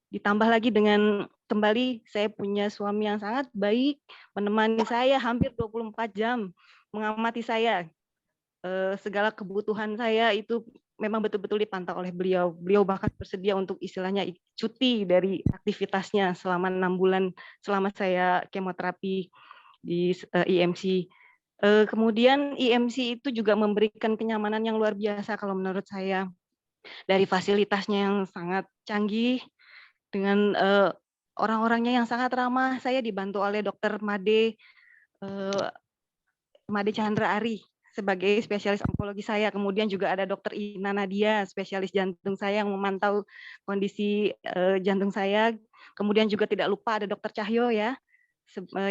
Ditambah lagi dengan kembali saya punya suami yang sangat baik, menemani saya hampir 24 jam, mengamati saya. Segala kebutuhan saya itu memang betul-betul dipantau oleh beliau. Beliau bahkan bersedia untuk istilahnya cuti dari aktivitasnya selama 6 bulan selama saya kemoterapi di IMC. Kemudian IMC itu juga memberikan kenyamanan yang luar biasa kalau menurut saya. Dari fasilitasnya yang sangat canggih, dengan orang-orangnya yang sangat ramah. Saya dibantu oleh Dr. Made Chandra Ari sebagai spesialis onkologi saya. Kemudian juga ada Dr. Ina Nadia, spesialis jantung saya yang memantau kondisi jantung saya. Kemudian juga tidak lupa ada Dr. Cahyo ya,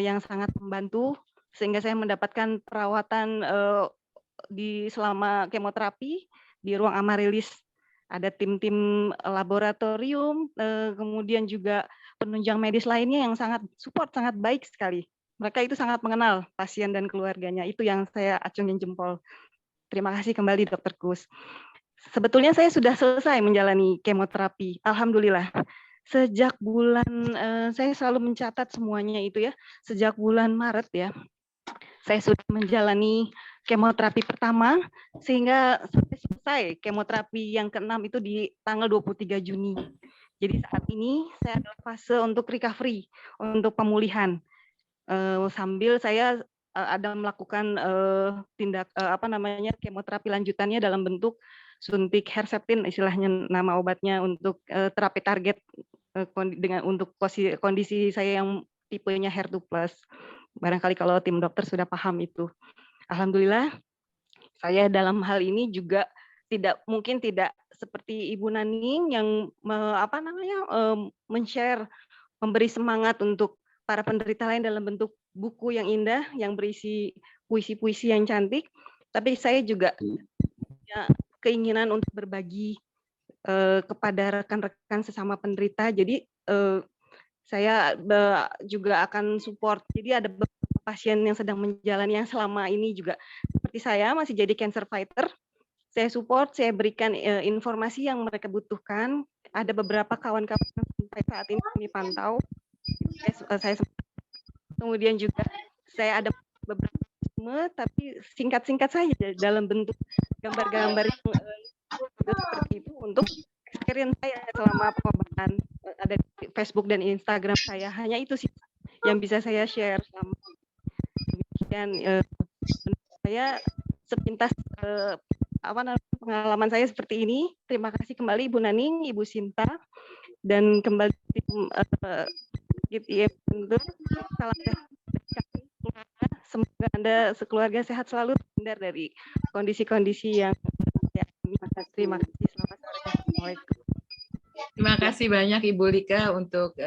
yang sangat membantu sehingga saya mendapatkan perawatan selama kemoterapi di ruang Amarilis. Ada tim-tim laboratorium, kemudian juga penunjang medis lainnya yang sangat support, sangat baik sekali. Mereka itu sangat mengenal pasien dan keluarganya. Itu yang saya acungin jempol. Terima kasih kembali Dr. Kus. Sebetulnya saya sudah selesai menjalani kemoterapi. Alhamdulillah. Sejak bulan, saya selalu mencatat semuanya itu ya. Sejak bulan Maret ya, saya sudah menjalani kemoterapi pertama, sehingga sampai selesai kemoterapi yang ke-6 itu di tanggal 23 Juni. Jadi saat ini saya adalah fase untuk recovery, untuk pemulihan. Sambil saya ada melakukan kemoterapi lanjutannya dalam bentuk suntik Herceptin, istilahnya nama obatnya untuk terapi target untuk kondisi saya yang tipenya HER2+. Barangkali kalau tim dokter sudah paham itu. Alhamdulillah, saya dalam hal ini juga tidak seperti Ibu Naning yang men-share, memberi semangat untuk para penderita lain dalam bentuk buku yang indah, yang berisi puisi-puisi yang cantik. Tapi saya juga punya keinginan untuk berbagi kepada rekan-rekan sesama penderita. Jadi saya juga akan support. Jadi ada beberapa pasien yang sedang menjalani yang selama ini juga seperti saya masih jadi cancer fighter. Saya support, saya berikan informasi yang mereka butuhkan. Ada beberapa kawan-kawan yang sampai saat ini kami pantau. Kemudian juga saya ada beberapa tapi singkat-singkat saja dalam bentuk gambar-gambar yang seperti itu untuk experience saya selama pengobatan. Ada di Facebook dan Instagram saya, hanya itu sih yang bisa saya share selama demikian. Saya sepintas pengalaman saya seperti ini. Terima kasih kembali Ibu Naning, Ibu Sinta, dan kembali tim Sakit IM Guntur. Salam sehat dari kami keluarga. Semoga Anda sekeluarga sehat selalu, terhindar dari kondisi-kondisi yang terima kasih. Selamat sore. Assalamualaikum. Terima kasih banyak Ibu Lika untuk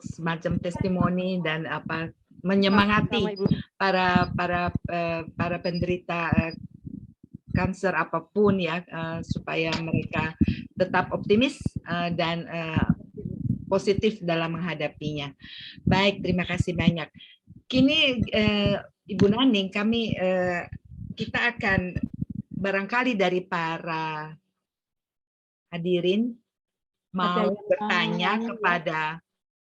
semacam testimoni dan menyemangati para penderita kanker apapun ya, supaya mereka tetap optimis dan positif dalam menghadapinya. Baik, terima kasih banyak. Kini Ibu Naning, kita akan barangkali dari para hadirin mau bertanya kepada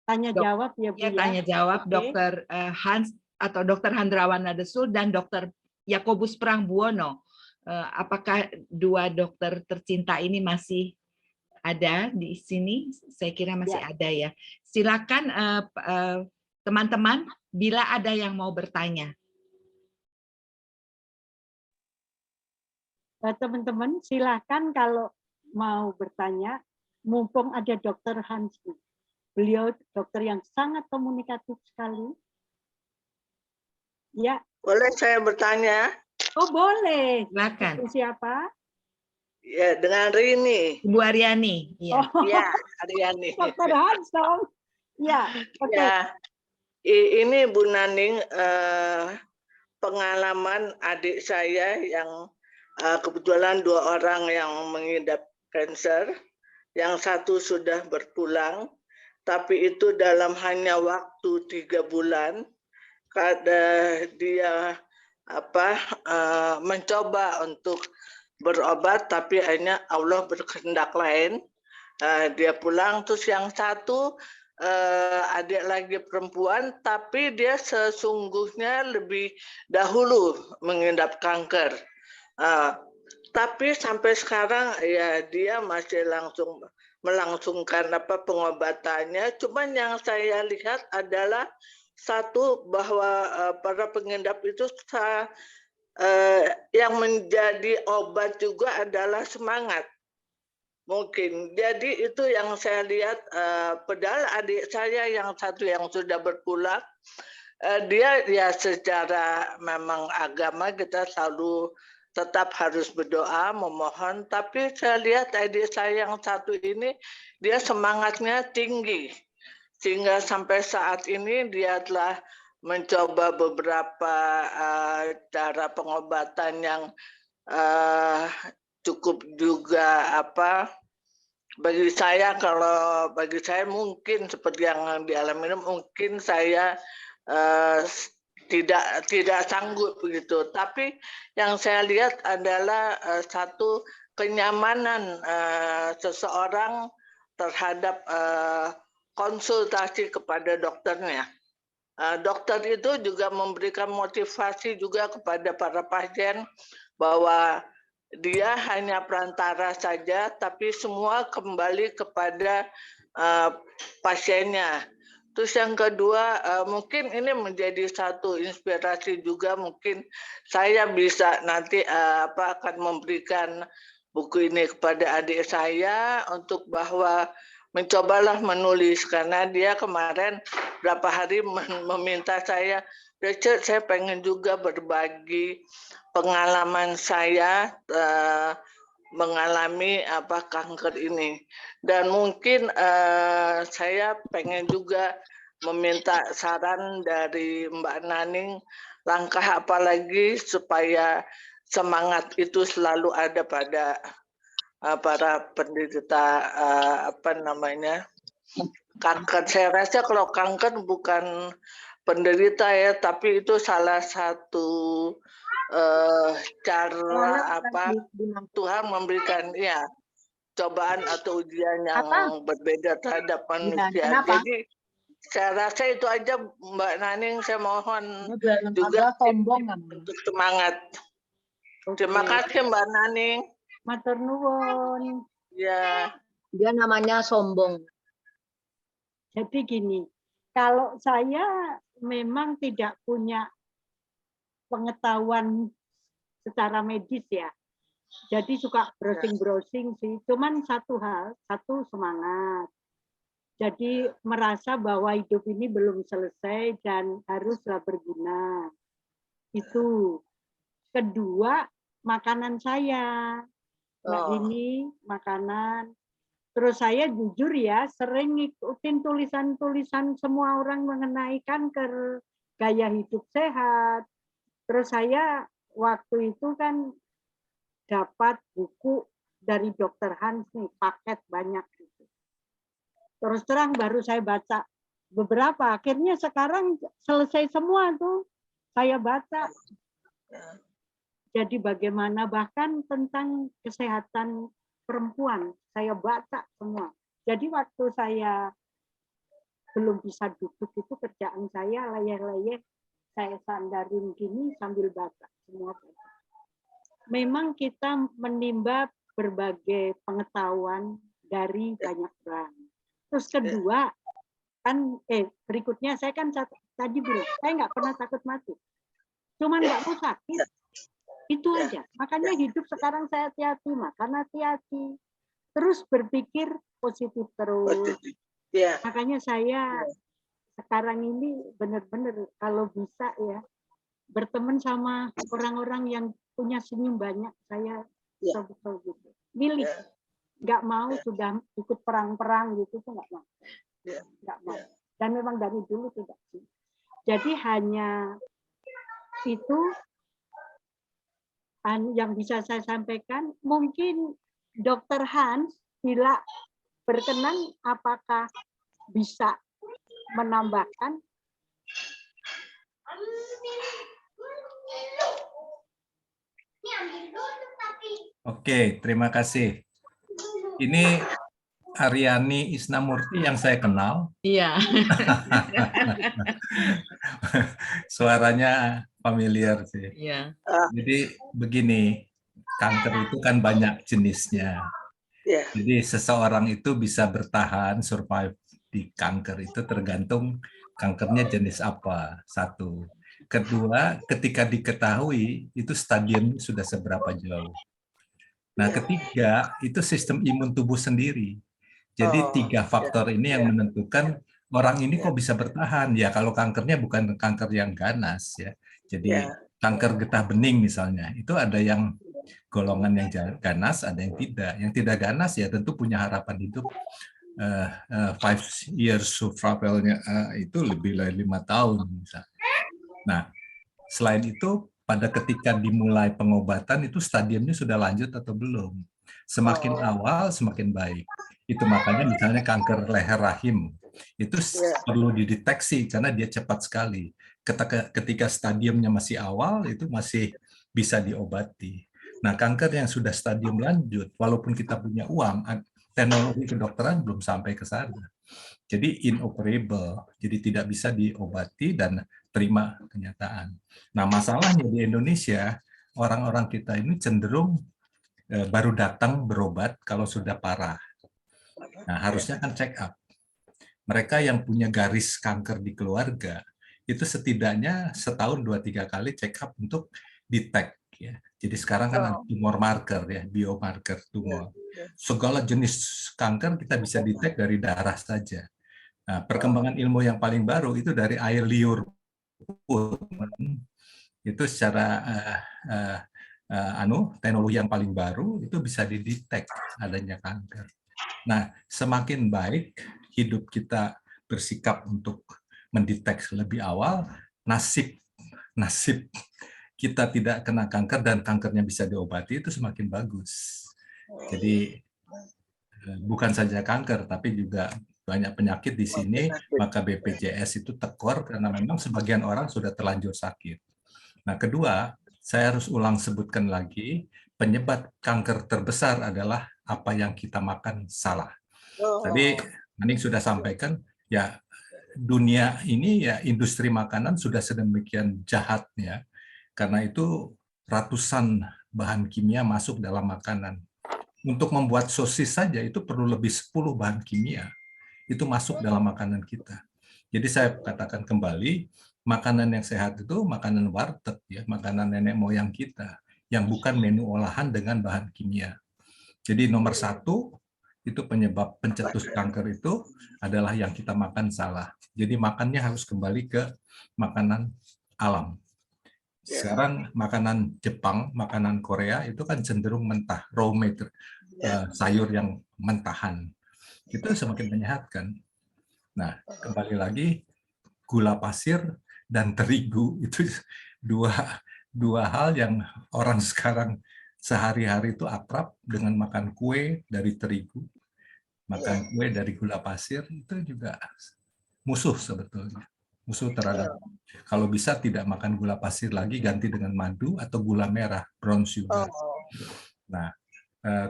tanya jawab ya Bu ya. Tanya jawab Dr. Hans atau Dr. Handrawan Nadesul dan Dr. Yakobus Prangbuwono. Apakah dua dokter tercinta ini masih ada di sini? Saya kira masih ada ya. Silakan teman-teman bila ada yang mau bertanya. Teman-teman silakan kalau mau bertanya, mumpung ada Dr. Hans. Beliau dokter yang sangat komunikatif sekali. Ya. Boleh saya bertanya? Oh boleh. Silakan. Itu siapa? Ya, dengan Rini. Bu Aryani. Ya, ya Aryani. Dr. Hans dong. Ya, oke. Ya, ini Bu Naning, pengalaman adik saya yang kebetulan 2 orang yang mengidap kanker, yang satu sudah berpulang, tapi itu dalam hanya waktu 3 bulan, karena dia mencoba untuk berobat, tapi akhirnya Allah berkehendak lain. Dia pulang. Terus yang satu adik lagi perempuan, tapi dia sesungguhnya lebih dahulu mengidap kanker. Tapi sampai sekarang ya dia masih melangsungkan pengobatannya. Cuman yang saya lihat adalah satu, bahwa para pengidap itu yang menjadi obat juga adalah semangat. Mungkin. Jadi itu yang saya lihat, padahal adik saya yang satu yang sudah berpulang, dia ya secara memang agama kita selalu tetap harus berdoa, memohon, tapi saya lihat adik saya yang satu ini, dia semangatnya tinggi. Sehingga sampai saat ini dia telah mencoba beberapa cara pengobatan yang cukup juga bagi saya mungkin seperti yang dialami, mungkin saya tidak sanggup begitu. Tapi yang saya lihat adalah satu kenyamanan seseorang terhadap konsultasi kepada dokternya. Dokter itu juga memberikan motivasi juga kepada para pasien bahwa dia hanya perantara saja, tapi semua kembali kepada pasiennya. Terus yang kedua, mungkin ini menjadi satu inspirasi juga, mungkin saya bisa nanti akan memberikan buku ini kepada adik saya untuk bahwa mencobalah menulis, karena dia kemarin berapa hari meminta saya, Rachel, saya pengen juga berbagi pengalaman saya mengalami kanker ini, dan mungkin saya pengen juga meminta saran dari Mbak Naning, langkah apa lagi supaya semangat itu selalu ada pada para penderita kanker. Saya rasa kalau kanker bukan penderita ya, tapi itu salah satu cara Tuhan memberikan cobaan atau ujian yang berbeda terhadap manusia. Jadi saya rasa itu aja Mbak Naning, saya mohon juga untuk semangat. Terima kasih Mbak Naning. Matur nuwun. Ya. Dia namanya sombong. Jadi gini, kalau saya memang tidak punya pengetahuan secara medis ya. Jadi suka browsing-browsing sih. Cuman satu hal, satu semangat. Jadi merasa bahwa hidup ini belum selesai dan haruslah berguna. Itu. Kedua, makanan saya. Mbak ini makanan. Terus saya jujur ya, sering ngikutin tulisan-tulisan semua orang mengenai kanker, gaya hidup sehat. Terus saya waktu itu kan dapat buku dari Dr. Hans nih, paket banyak. Terus terang baru saya baca beberapa, akhirnya sekarang selesai semua tuh saya baca. Jadi bagaimana bahkan tentang kesehatan perempuan saya baca semua. Jadi waktu saya belum bisa duduk itu kerjaan saya layeh-layeh saya sandarin gini sambil baca semua. Memang kita menimba berbagai pengetahuan dari banyak orang. Terus kedua, kan berikutnya saya kan tadi bilang, saya nggak pernah takut mati. Cuman nggak mau sakit. Itu aja. Makanya hidup sekarang saya hati-hati, makan hati-hati. Terus berpikir positif terus. Makanya saya sekarang ini benar-benar kalau bisa ya, berteman sama orang-orang yang punya senyum banyak. Saya betul-betul gitu. Milih. Nggak mau sudah ikut perang-perang gitu tuh nggak mau. Nggak mau. Dan memang dari dulu tidak sih. Jadi hanya itu yang bisa saya sampaikan. Mungkin Dr. Hans bila berkenan apakah bisa menambahkan? Oke, terima kasih. Ini Aryani Isnamurti yang saya kenal. Iya. Suaranya familiar sih. Iya. Jadi begini, kanker itu kan banyak jenisnya. Jadi seseorang itu bisa bertahan, survive di kanker itu tergantung kankernya jenis apa, satu. Kedua, ketika diketahui itu stadium sudah seberapa jauh. Nah, ketiga, itu sistem imun tubuh sendiri. Jadi 3 faktor ini yang menentukan orang ini kok bisa bertahan. Ya, kalau kankernya bukan kanker yang ganas ya. Jadi kanker getah bening misalnya, itu ada yang golongan yang ganas, ada yang tidak. Yang tidak ganas ya tentu punya harapan hidup 5 years survival-nya itu lebih dari 5 tahun misalnya. Nah, selain itu pada ketika dimulai pengobatan itu stadiumnya sudah lanjut atau belum. Semakin awal semakin baik. Itu makanya misalnya kanker leher rahim itu perlu dideteksi karena dia cepat sekali. Ketika stadiumnya masih awal itu masih bisa diobati. Nah, kanker yang sudah stadium lanjut walaupun kita punya uang, teknologi kedokteran belum sampai ke sana. Jadi inoperable, jadi tidak bisa diobati dan terima kenyataan. Nah, masalahnya di Indonesia, orang-orang kita ini cenderung baru datang berobat kalau sudah parah. Nah, harusnya kan check up. Mereka yang punya garis kanker di keluarga, itu setidaknya setahun 2-3 kali check up untuk detect. Ya. Jadi sekarang kan ada tumor marker, ya, biomarker tumor. Segala jenis kanker kita bisa detect dari darah saja. Nah, perkembangan ilmu yang paling baru itu dari air liur pun itu secara teknologi yang paling baru itu bisa didetek adanya kanker. Nah, semakin baik hidup kita bersikap untuk mendeteksi lebih awal, nasib kita tidak kena kanker dan kankernya bisa diobati itu semakin bagus. Jadi bukan saja kanker, tapi juga banyak penyakit di sini, maka BPJS itu tekor karena memang sebagian orang sudah terlanjur sakit. Nah, kedua, saya harus ulang sebutkan lagi, penyebab kanker terbesar adalah apa yang kita makan salah. Tadi Maning sudah sampaikan, ya dunia ini ya industri makanan sudah sedemikian jahatnya, karena itu ratusan bahan kimia masuk dalam makanan. Untuk membuat sosis saja itu perlu lebih 10 bahan kimia. Itu masuk dalam makanan kita. Jadi saya katakan kembali, makanan yang sehat itu makanan warteg, ya, makanan nenek moyang kita, yang bukan menu olahan dengan bahan kimia. Jadi nomor 1 itu penyebab pencetus kanker itu adalah yang kita makan salah. Jadi makannya harus kembali ke makanan alam. Sekarang makanan Jepang, makanan Korea itu kan cenderung mentah, raw material, sayur yang mentahan. Itu semakin menyehatkan. Nah, kembali lagi, gula pasir dan terigu itu dua hal yang orang sekarang sehari-hari itu akrab dengan makan kue dari terigu, makan kue dari gula pasir, itu juga musuh sebetulnya. Musuh terhadap, kalau bisa tidak makan gula pasir lagi, ganti dengan madu atau gula merah, brown sugar. Nah,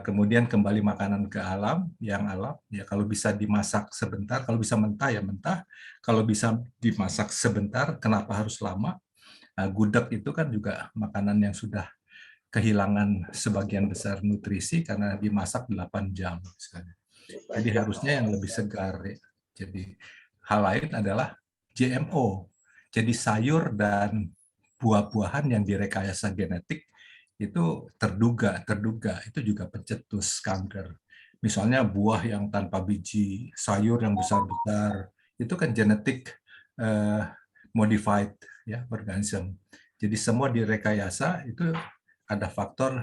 kemudian kembali makanan ke alam, yang alam, ya kalau bisa dimasak sebentar, kalau bisa mentah ya mentah, kalau bisa dimasak sebentar, kenapa harus lama? Gudeg itu kan juga makanan yang sudah kehilangan sebagian besar nutrisi karena dimasak 8 jam. Jadi harusnya yang lebih segar. Ya. Jadi hal lain adalah GMO. Jadi sayur dan buah-buahan yang direkayasa genetik itu terduga itu juga pencetus kanker. Misalnya buah yang tanpa biji, sayur yang besar-besar, itu kan genetik modified ya organisme. Jadi semua direkayasa itu ada faktor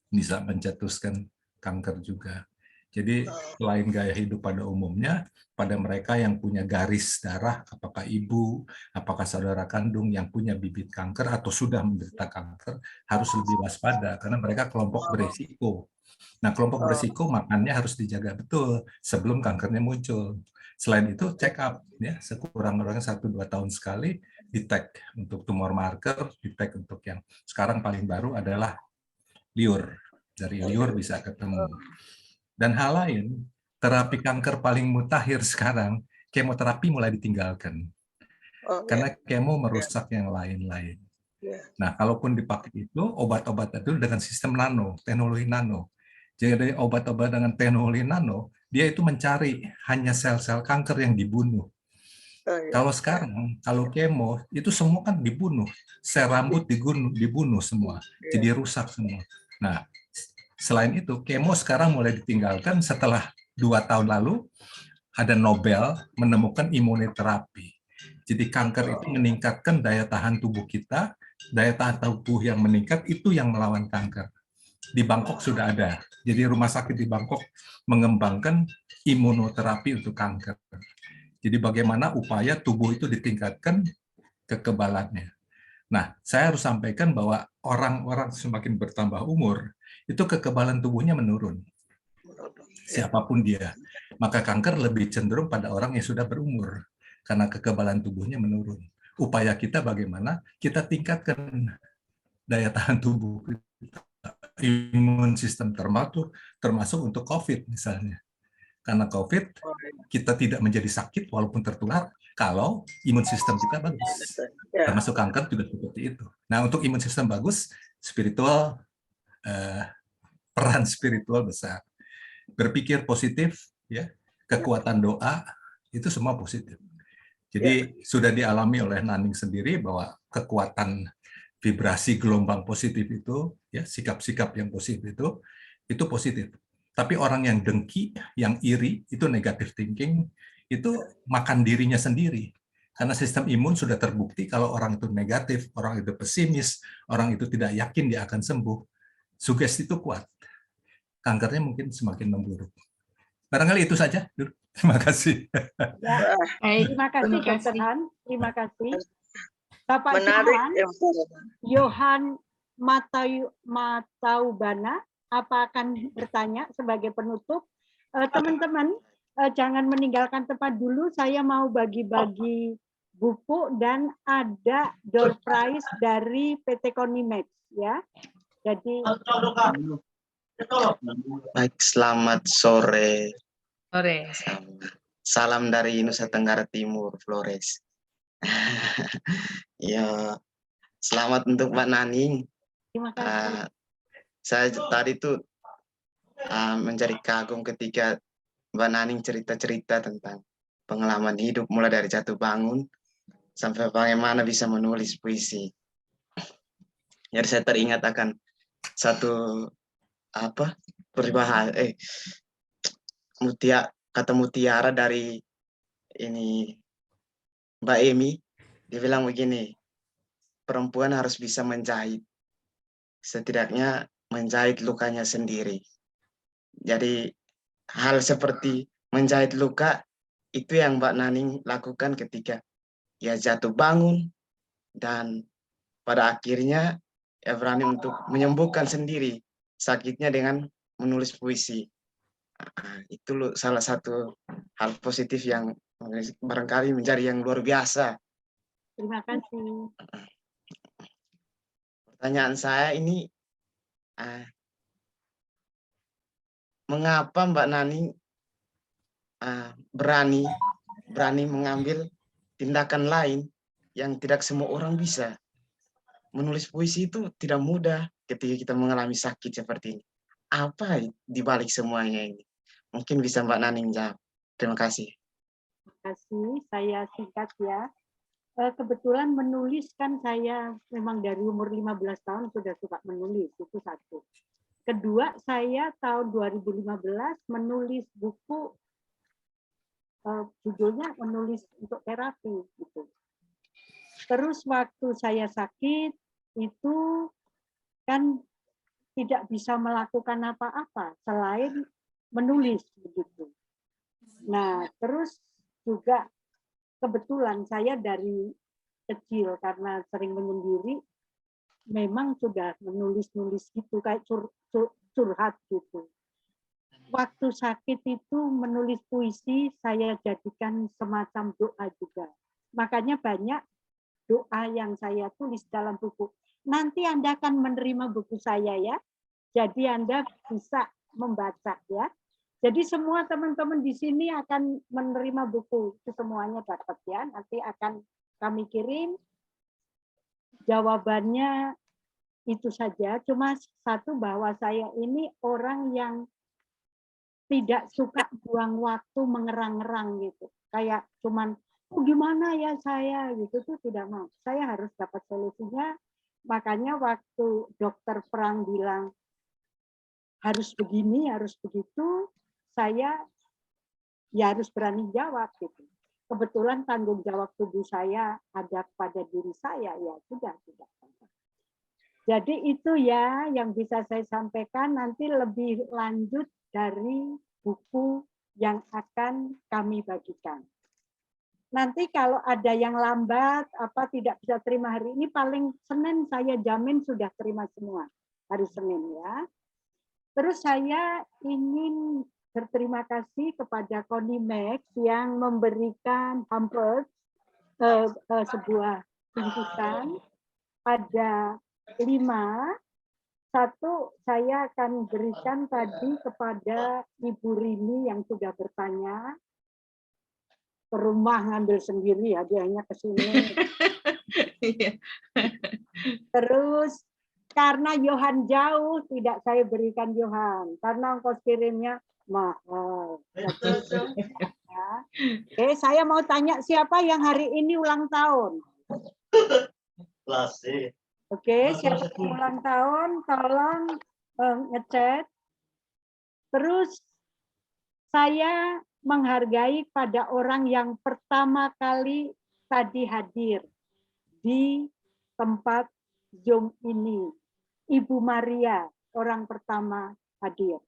bisa mencetuskan kanker juga. Jadi selain gaya hidup pada umumnya, pada mereka yang punya garis darah, apakah ibu, apakah saudara kandung yang punya bibit kanker atau sudah menderita kanker, harus lebih waspada karena mereka kelompok berisiko. Nah, kelompok berisiko makannya harus dijaga betul sebelum kankernya muncul. Selain itu, check up ya, sekurang-kurangnya 1-2 tahun sekali, detect untuk tumor marker, detect untuk yang sekarang paling baru adalah liur. Dari liur bisa ketemu. Dan hal lain, terapi kanker paling mutakhir sekarang, kemoterapi mulai ditinggalkan. Karena kemo merusak yang lain-lain. Nah, kalaupun dipakai itu, obat-obat itu dengan sistem nano, teknologi nano. Jadi obat-obat dengan teknologi nano, dia itu mencari hanya sel-sel kanker yang dibunuh. Kalau sekarang, kalau kemo, itu semua kan dibunuh. Sel rambut dibunuh semua. Jadi rusak semua. Nah, selain itu, kemo sekarang mulai ditinggalkan setelah 2 tahun lalu ada Nobel menemukan imunoterapi. Jadi kanker itu meningkatkan daya tahan tubuh kita, daya tahan tubuh yang meningkat itu yang melawan kanker. Di Bangkok sudah ada. Jadi rumah sakit di Bangkok mengembangkan imunoterapi untuk kanker. Jadi bagaimana upaya tubuh itu ditingkatkan kekebalannya. Nah, saya harus sampaikan bahwa orang-orang semakin bertambah umur, itu kekebalan tubuhnya menurun. Siapapun dia. Maka kanker lebih cenderung pada orang yang sudah berumur, karena kekebalan tubuhnya menurun. Upaya kita bagaimana? Kita tingkatkan daya tahan tubuh kita. Imun sistem termasuk untuk COVID misalnya. Karena COVID, kita tidak menjadi sakit walaupun tertular, kalau imun sistem kita bagus. Termasuk kanker juga seperti itu. Nah, untuk imun sistem bagus, spiritual, peran spiritual besar. Berpikir positif, ya, kekuatan doa, itu semua positif. Jadi sudah dialami oleh Naning sendiri bahwa kekuatan vibrasi gelombang positif itu, ya, sikap-sikap yang positif itu positif. Tapi orang yang dengki, yang iri, itu negative thinking, itu makan dirinya sendiri. Karena sistem imun sudah terbukti kalau orang itu negatif, orang itu pesimis, orang itu tidak yakin dia akan sembuh. Sugesti itu kuat. Kankernya mungkin semakin memburuk. Barangkali itu saja. Terima kasih. Ya. Terima kasih, Dr. Han. Terima kasih. Bapak Johan Mataubana, apa akan bertanya sebagai penutup? Teman-teman, jangan meninggalkan tempat dulu. Saya mau bagi-bagi buku dan ada door prize dari PT Konimex, ya. Jadi baik, selamat sore. Sore. Salam dari Nusa Tenggara Timur, Flores. Ya, selamat untuk Mbak Naning. Terima kasih. Saya tadi tuh menjadi kagum ketika Mbak Naning cerita-cerita tentang pengalaman hidup mulai dari jatuh bangun sampai bagaimana bisa menulis puisi. Jadi saya teringat akan satu peribahasa kata mutiara dari ini Mbak Emi, dia bilang begini, perempuan harus bisa menjahit, setidaknya menjahit lukanya sendiri. Jadi hal seperti menjahit luka itu yang Mbak Naning lakukan ketika ya jatuh bangun, dan pada akhirnya ya berani untuk menyembuhkan sendiri sakitnya dengan menulis puisi. Itu salah satu hal positif yang barangkali menjadi yang luar biasa. Terima kasih. Pertanyaan saya ini, mengapa Mbak Naning berani mengambil tindakan lain yang tidak semua orang bisa? Menulis puisi itu tidak mudah ketika kita mengalami sakit seperti ini. Apa di balik semuanya ini? Mungkin bisa Mbak Naning jawab. Terima kasih. Terima kasih. Saya singkat ya. Kebetulan menulis kan saya memang dari umur 15 tahun sudah suka menulis, itu satu. Kedua, saya tahun 2015 menulis buku, judulnya menulis untuk terapi. Gitu. Terus waktu saya sakit, itu kan tidak bisa melakukan apa-apa selain menulis begitu. Nah, terus juga kebetulan saya dari kecil karena sering menyendiri, memang sudah menulis-nulis gitu, kayak curhat gitu. Waktu sakit itu menulis puisi, saya jadikan semacam doa juga. Makanya banyak doa yang saya tulis dalam buku. Nanti Anda akan menerima buku saya ya. Jadi Anda bisa membaca ya. Jadi semua teman-teman di sini akan menerima buku. Itu semuanya dapat ya. Nanti akan kami kirim. Jawabannya itu saja. Cuma satu, bahwa saya ini orang yang tidak suka buang waktu mengerang-erang gitu. Kayak cuman, oh gimana ya saya gitu tuh tidak mau. Saya harus dapat solusinya. Makanya waktu dokter Prang bilang harus begini, harus begitu, saya ya harus berani jawab gitu. Kebetulan tanggung jawab tubuh saya ada pada diri saya, ya sudah tidak. Jadi itu ya yang bisa saya sampaikan. Nanti lebih lanjut dari buku yang akan kami bagikan. Nanti kalau ada yang lambat, apa tidak bisa terima hari ini, paling Senin saya jamin sudah terima semua. Hari Senin ya. Terus saya ingin berterima kasih kepada Konimex yang memberikan hampers, sebuah bingkisan ada 5. Satu saya akan berikan tadi kepada Ibu Rini yang sudah bertanya. Ke rumah ngambil sendiri, hadiahnya ke sini. Terus karena Johan jauh, tidak saya berikan Johan karena ongkos kirimnya mahal. Oke, saya mau tanya siapa yang hari ini ulang tahun? Oke, siapa yang ulang tahun? Tolong ngechat. Terus saya menghargai pada orang yang pertama kali tadi hadir di tempat Zoom ini. Ibu Maria, orang pertama hadir.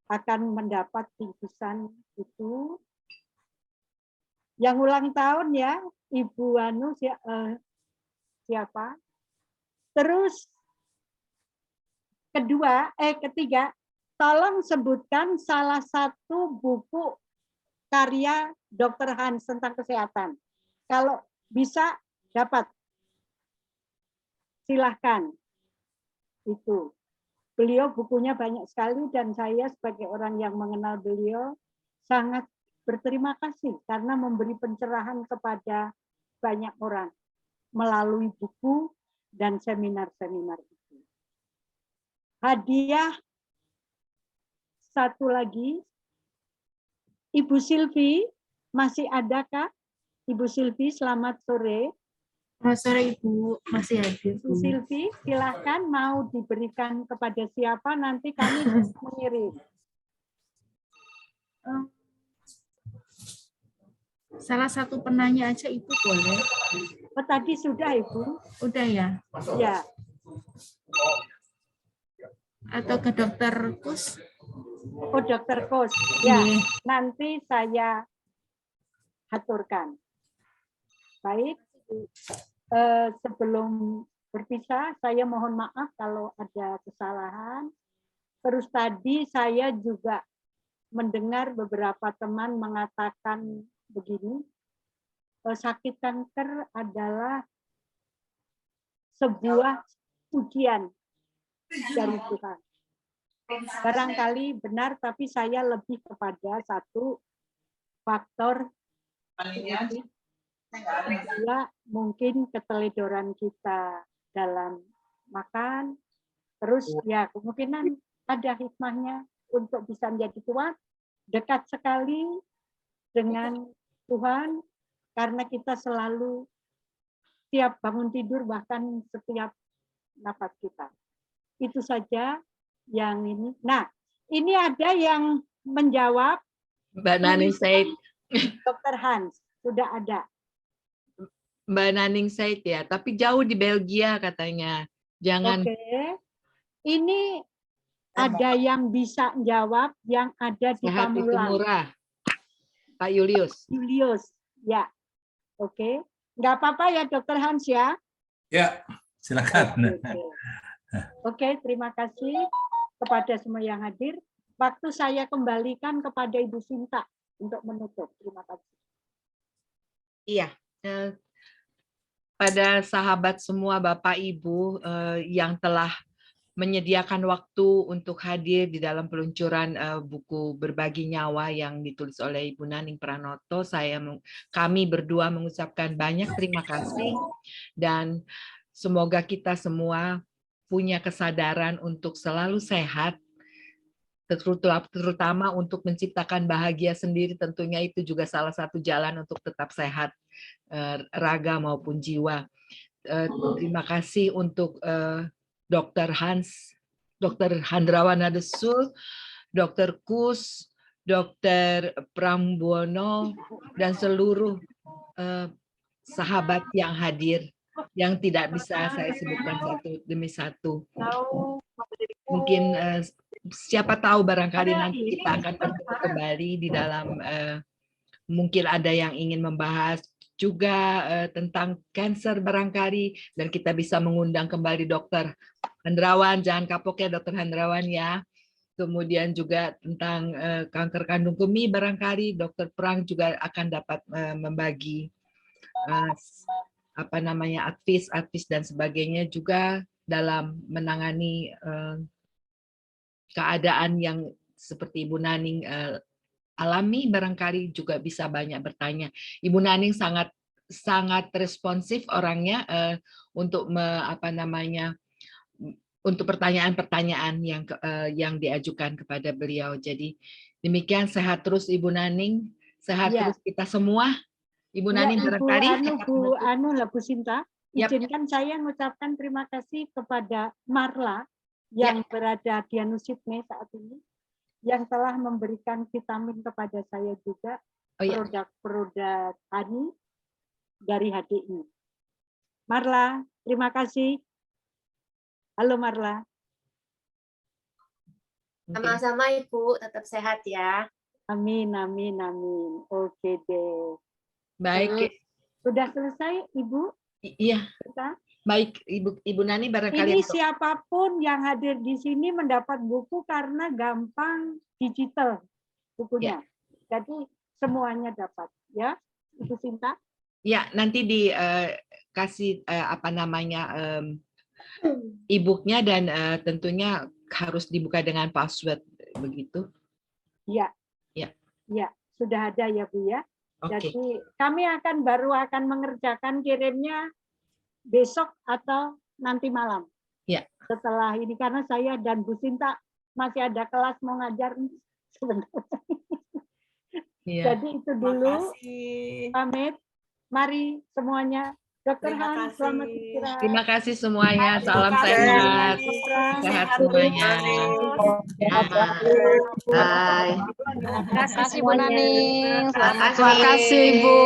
Akan mendapat bingkisan itu. Yang ulang tahun ya, Ibu Anu siapa? Terus ketiga, tolong sebutkan salah satu buku karya Dr. Hans tentang kesehatan. Kalau bisa dapat, silahkan. Itu. Beliau bukunya banyak sekali dan saya sebagai orang yang mengenal beliau sangat berterima kasih karena memberi pencerahan kepada banyak orang melalui buku dan seminar-seminar itu. Hadiah satu lagi, Ibu Silvi, masih adakah? Ibu Silvi, selamat sore. Selamat sore Ibu, masih hadir. Ibu Silvi, silahkan mau diberikan kepada siapa, nanti kami mengirim. salah satu penanya aja Ibu boleh? Oh, tadi sudah Ibu? Udah ya? Ya. Atau ke Dokter Kus? Oh, Dokter Kus. Ya, nanti saya aturkan. Baik. Sebelum berpisah, saya mohon maaf kalau ada kesalahan. Terus tadi saya juga mendengar beberapa teman mengatakan begini, sakit kanker adalah sebuah ujian dari Tuhan. Barangkali benar, tapi saya lebih kepada satu faktor genetik. Kedua, mungkin keteledoran kita dalam makan. Terus ya kemungkinan ada hikmahnya untuk bisa menjadi kuat, dekat sekali dengan Tuhan, karena kita selalu setiap bangun tidur, bahkan setiap nafas kita. Itu saja yang ini. Nah, ini ada yang menjawab. Mbak Naning Said. Dr. Hans, sudah ada. Mbak Naning Said ya, tapi jauh di Belgia katanya. Jangan. Oke. Ini ada yang bisa jawab, yang ada di Sehat itu Pamulang. murah. Pak Julius. Julius, ya. Oke. Nggak apa-apa ya Dr. Hans ya? Ya, silakan. Oke, terima kasih kepada semua yang hadir. Waktu saya kembalikan kepada Ibu Sinta untuk menutup. Terima kasih. Iya. Pada sahabat semua Bapak Ibu yang telah menyediakan waktu untuk hadir di dalam peluncuran buku Berbagi Nyawa yang ditulis oleh Ibu Naning Pranoto, kami berdua mengucapkan banyak terima kasih dan semoga kita semua punya kesadaran untuk selalu sehat, terutama untuk menciptakan bahagia sendiri. Tentunya itu juga salah satu jalan untuk tetap sehat raga maupun jiwa. Terima kasih untuk Dr. Hans, Dr. Handrawan Nadesul, Dr. Kus, Dr. Prangbuwono, dan seluruh sahabat yang hadir, yang tidak bisa saya sebutkan satu demi satu. Mungkin siapa tahu barangkali nanti kita akan bertemu kembali di dalam, mungkin ada yang ingin membahas juga tentang kanker barangkali, dan kita bisa mengundang kembali Dr. Handrawan, jangan kapok ya Dr. Handrawan ya. Kemudian juga tentang kanker kandung kemih barangkali Dr. Prang juga akan dapat membagi advis dan sebagainya juga dalam menangani keadaan yang seperti Ibu Naning alami, barangkali juga bisa banyak bertanya. Ibu Naning sangat responsif orangnya untuk untuk pertanyaan-pertanyaan yang diajukan kepada beliau. Jadi demikian, sehat terus Ibu Naning, sehat terus kita semua. Ibu Naning barangkali Bu Sinta, izinkan saya mengucapkan terima kasih kepada Marla yang berada di Sydney saat ini, yang telah memberikan vitamin kepada saya juga, produk-produk tani dari HDI. Marla, terima kasih. Halo Marla. Sama-sama Ibu, tetap sehat ya. Amin, amin, amin. Oke deh. Baik. Sudah selesai Ibu? Iya. Baik, Ibu Nani barangkali. Ini siapapun yang hadir di sini mendapat buku karena gampang digital bukunya. Jadi semuanya dapat, ya, Ibu Sinta. Ya, nanti dikasih e-booknya dan tentunya harus dibuka dengan password begitu. Iya. Ya. Ya, sudah ada ya Bu ya. Okay. Jadi kami baru akan mengerjakan kirimnya besok atau nanti malam. Ya. Setelah ini karena saya dan Bu Sinta masih ada kelas mau ngajar sebentar. Ya. Jadi itu dulu. Pamit. Mari semuanya. Dr. Hans, selamat istirahat. Terima kasih semuanya. Salam sehat. Sehat semuanya. Bye. Terima kasih Bu Naning. Terima kasih Ibu.